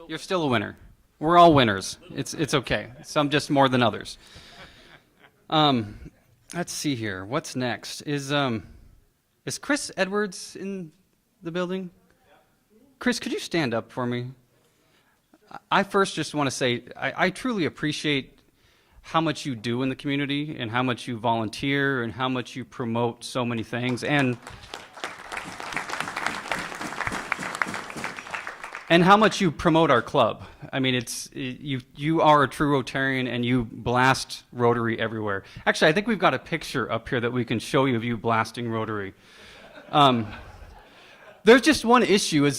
You're still a winner. We're all winners. It's okay. Some just more than others. Let's see here. What's next? Is Chris Edwards in the building? Chris, could you stand up for me? I first just want to say I truly appreciate how much you do in the community and how much you volunteer and how much you promote so many things and how much you promote our club. I mean, you are a true Rotarian and you blast Rotary everywhere. Actually, I think we've got a picture up here that we can show you of you blasting Rotary. There's just one issue.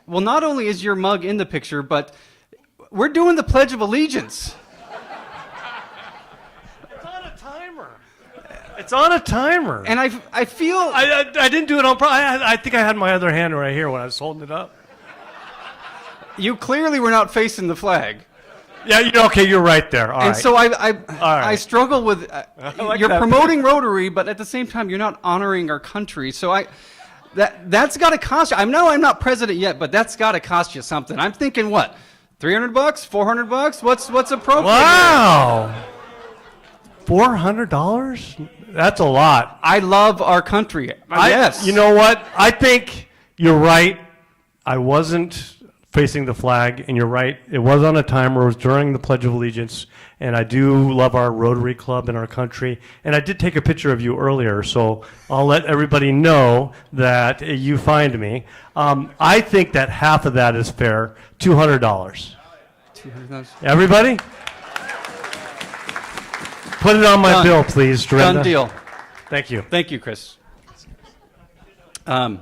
Well, not only is your mug in the picture, but we're doing the Pledge of Allegiance. It's on a timer. And I feel... I didn't do it on purpose. I think I had my other hand right here when I was holding it up. You clearly were not facing the flag. Yeah, you're right there. All and right. so right. I struggle with... like you're that. promoting Rotary, but at the same time, you're not honoring our country. So that's got to cost you. I know I'm not president yet, but that's got to cost you something. I'm thinking, what? $300? $400? What's appropriate? Wow. $400? That's a lot. I love our country. Yes. You know what? I think you're right. I wasn't facing the flag, and you're right. It was on a timer. It was during the Pledge of Allegiance, and I do love our Rotary Club in our country. And I did take a picture of you earlier, so I'll let everybody know that you find me. I think that half of that is fair. $200. $200. Everybody? Put it on my bill, please, Dorenda. Done deal. Thank you. Thank you, Chris. I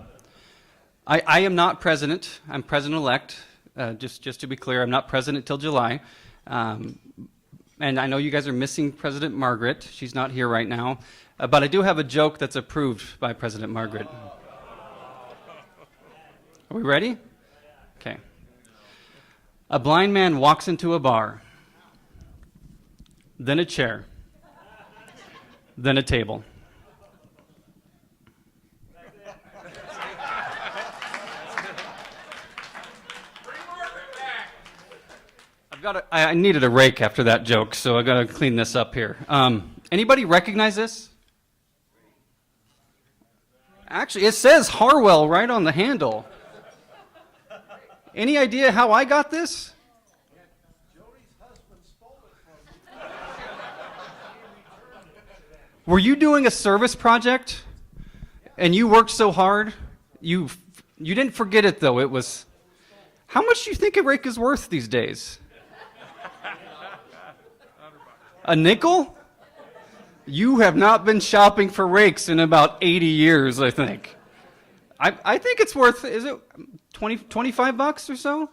am not president. I'm president-elect. Just to be clear, I'm not president till July. And I know you guys are missing President Margaret. She's not here right now. But I do have a joke that's approved by President Margaret. Are we ready? Okay. A blind man walks into a bar, then a chair, then a table. I needed a rake after that joke, so I got to clean this up here. Anybody recognize this? Actually, it says Harwell right on the handle. Any idea how I got this? Were you doing a service project and you worked so hard? You didn't forget it, though. It was... How much do you think a rake is worth these days? A nickel? You have not been shopping for rakes in about 80 years, I think. I think it's worth, is it 25 bucks or so?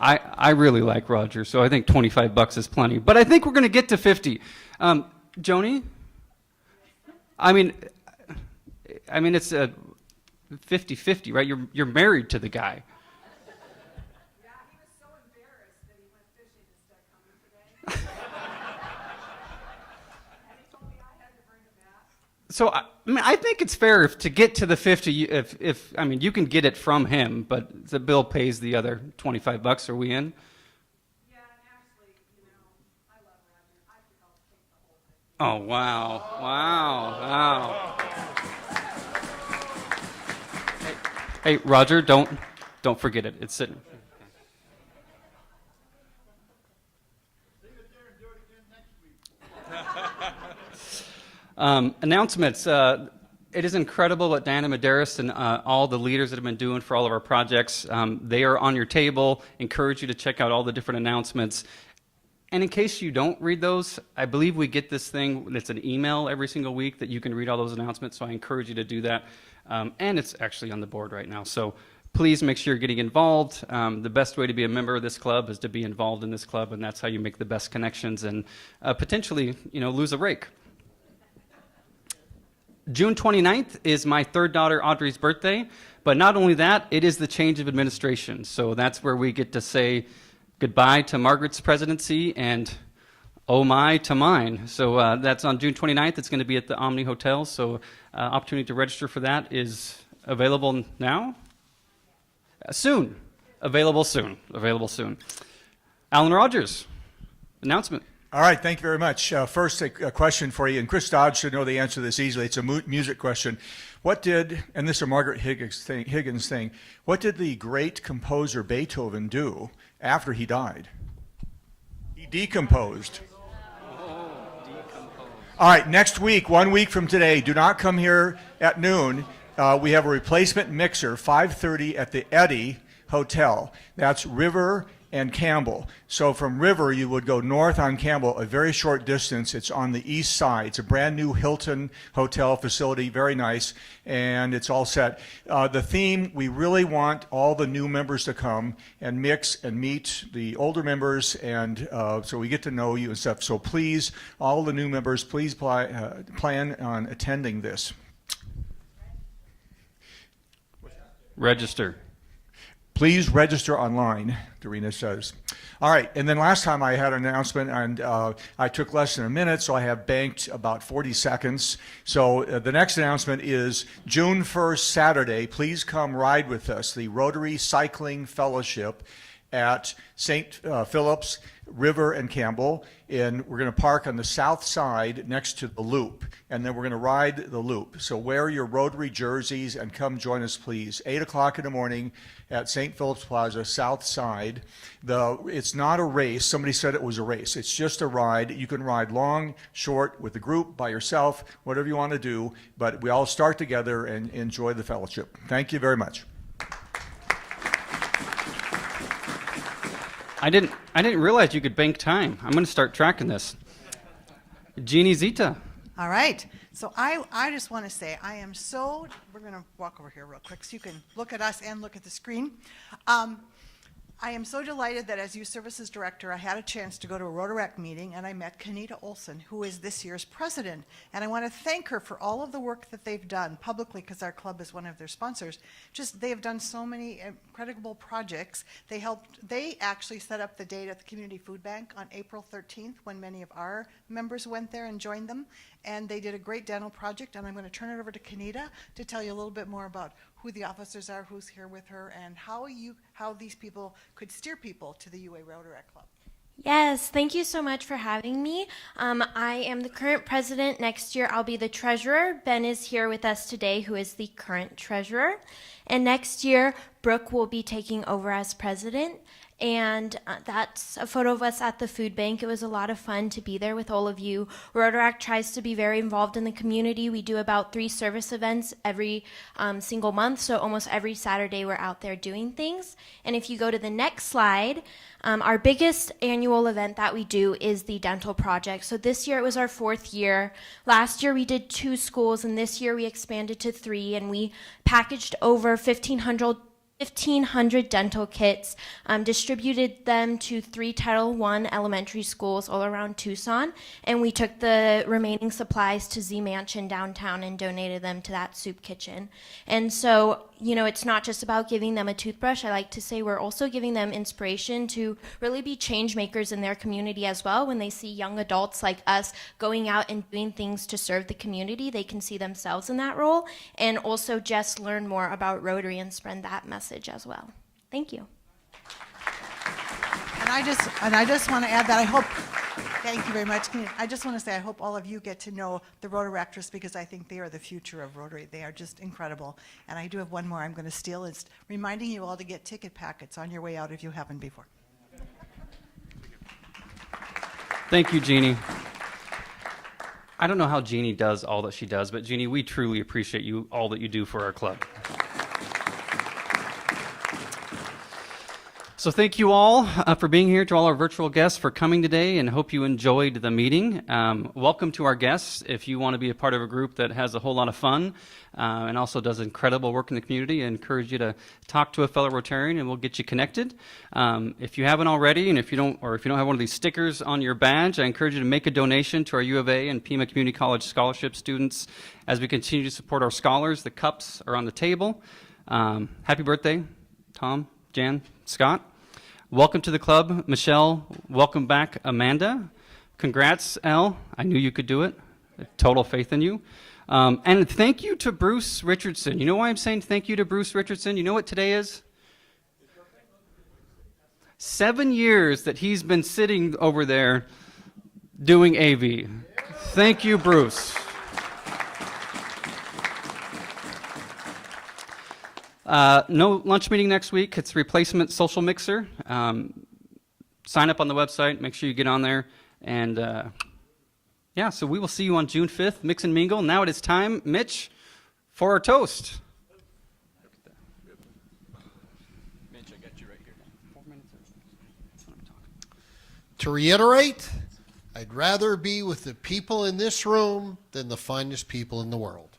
I really like Roger, so I think 25 bucks is plenty. But I think we're going to get to 50. Joni? I mean, I mean, it's a 50-50, right? You're married to the guy. So I think it's fair to get to the 50. If I mean, you can get it from him, but the bill pays the other $25. Are we in? Yeah, and actually, I love Roger. I could help take the whole thing. Oh wow! Hey, Roger, don't forget it. It's sitting. Announcements. It is incredible what Diana Medeiros and all the leaders that have been doing for all of our projects. They are on your table. Encourage you to check out all the different announcements. And in case you don't read those, I believe we get this thing, it's an email every single week that you can read all those announcements, so I encourage you to do that. And it's actually on the board right now. So please make sure you're getting involved. The best way to be a member of this club is to be involved in this club, and that's how you make the best connections and potentially, lose a rake. June 29th is my third daughter Audrey's birthday, but not only that, it is the change of administration. So that's where we get to say goodbye to Margaret's presidency and oh my to mine. So that's on June 29th. It's going to be at the Omni Hotel. So opportunity to register for that is available now? Soon. Available soon. Alan Rogers, announcement. All right, thank you very much. First, a question for you, and Chris Dodge should know the answer to this easily. It's a music question. What did, and this is a Margaret Higgins thing, what did the great composer Beethoven do after he died? He decomposed. All right, next week, 1 week from today, do not come here at noon. We have a replacement mixer, 5:30 at the Eddy Hotel. That's River and Campbell. So from River, you would go north on Campbell a very short distance. It's on the east side. It's a brand new Hilton hotel facility, very nice, and it's all set. The theme, we really want all the new members to come and mix and meet the older members, and so we get to know you and stuff. So please, all the new members, please plan on attending this. Register. Please register online, Dorina says. All right, and then last time I had an announcement, and I took less than a minute, so I have banked about 40 seconds. So the next announcement is June 1st, Saturday. Please come ride with us, the Rotary Cycling Fellowship at St. Philip's, River, and Campbell. And we're going to park on the south side next to the loop, and then we're going to ride the loop. So wear your Rotary jerseys and come join us, please. 8 o'clock in the morning at St. Philip's Plaza, south side. It's not a race. Somebody said it was a race. It's just a ride. You can ride long, short, with a group, by yourself, whatever you want to do. But we all start together and enjoy the fellowship. Thank you very much. I didn't realize you could bank time. I'm going to start tracking this. Jeannie Zita. All right. So I just want to say we're going to walk over here real quick so you can look at us and look at the screen. I am so delighted that as Youth Services Director, I had a chance to go to a Rotaract meeting, and I met Knott Olson, who is this year's president. And I want to thank her for all of the work that they've done publicly, because our club is one of their sponsors. They have done so many incredible projects. They actually set up the date at the Community Food Bank on April 13th, when many of our members went there and joined them. And they did a great dental project, and I'm going to turn it over to Knott to tell you a little bit more about who the officers are, who's here with her, and how these people could steer people to the UA Rotaract Club. Yes, thank you so much for having me. I am the current president. Next year, I'll be the treasurer. Ben is here with us today, who is the current treasurer. And next year, Brooke will be taking over as president. And that's a photo of us at the food bank. It was a lot of fun to be there with all of you. Rotaract tries to be very involved in the community. We do about 3 service events every single month, so almost every Saturday we're out there doing things. And if you go to the next slide, our biggest annual event that we do is the dental project. So this year it was our 4th year. Last year we did 2 schools, and this year we expanded to 3, and we packaged over 1,500 1,500 dental kits, distributed them to 3 Title I elementary schools all around Tucson, and we took the remaining supplies to Z Mansion downtown and donated them to that soup kitchen. And so, you know, it's not just about giving them a toothbrush. I like to say we're also giving them inspiration to really be change makers in their community as well. When they see young adults like us going out and doing things to serve the community, they can see themselves in that role, and also just learn more about Rotary and spread that message as well. Thank you. And I just want to add that I hope, thank you very much. I just want to say I hope all of you get to know the Rotaractors, because I think they are the future of Rotary. They are just incredible. And I do have one more I'm going to steal. It's reminding you all to get ticket packets on your way out if you haven't before. Thank you, Jeannie. I don't know how Jeannie does all that she does, but Jeannie, we truly appreciate you, all that you do for our club. So thank you all for being here, to all our virtual guests for coming today, and hope you enjoyed the meeting. Welcome to our guests. If you want to be a part of a group that has a whole lot of fun and also does incredible work in the community, I encourage you to talk to a fellow Rotarian and we'll get you connected. If you haven't already, and if you don't have one of these stickers on your badge, I encourage you to make a donation to our U of A and Pima Community College scholarship students as we continue to support our scholars. The cups are on the table. Happy birthday, Tom, Jan, Scott. Welcome to the club, Michelle. Welcome back, Amanda. Congrats, Elle. I knew you could do it. Total faith in you. And thank you to Bruce Richardson. You know why I'm saying thank you to Bruce Richardson? You know what today is? 7 years that he's been sitting over there doing AV. Thank you, Bruce. No lunch meeting next week. It's replacement social mixer. Sign up on the website. Make sure you get on there. And yeah, so we will see you on June 5th, Mix and Mingle. Now it is time, Mitch, for our toast. Mitch, I got you right here. 4 minutes. That's what I'm talking. To reiterate, I'd rather be with the people in this room than the finest people in the world.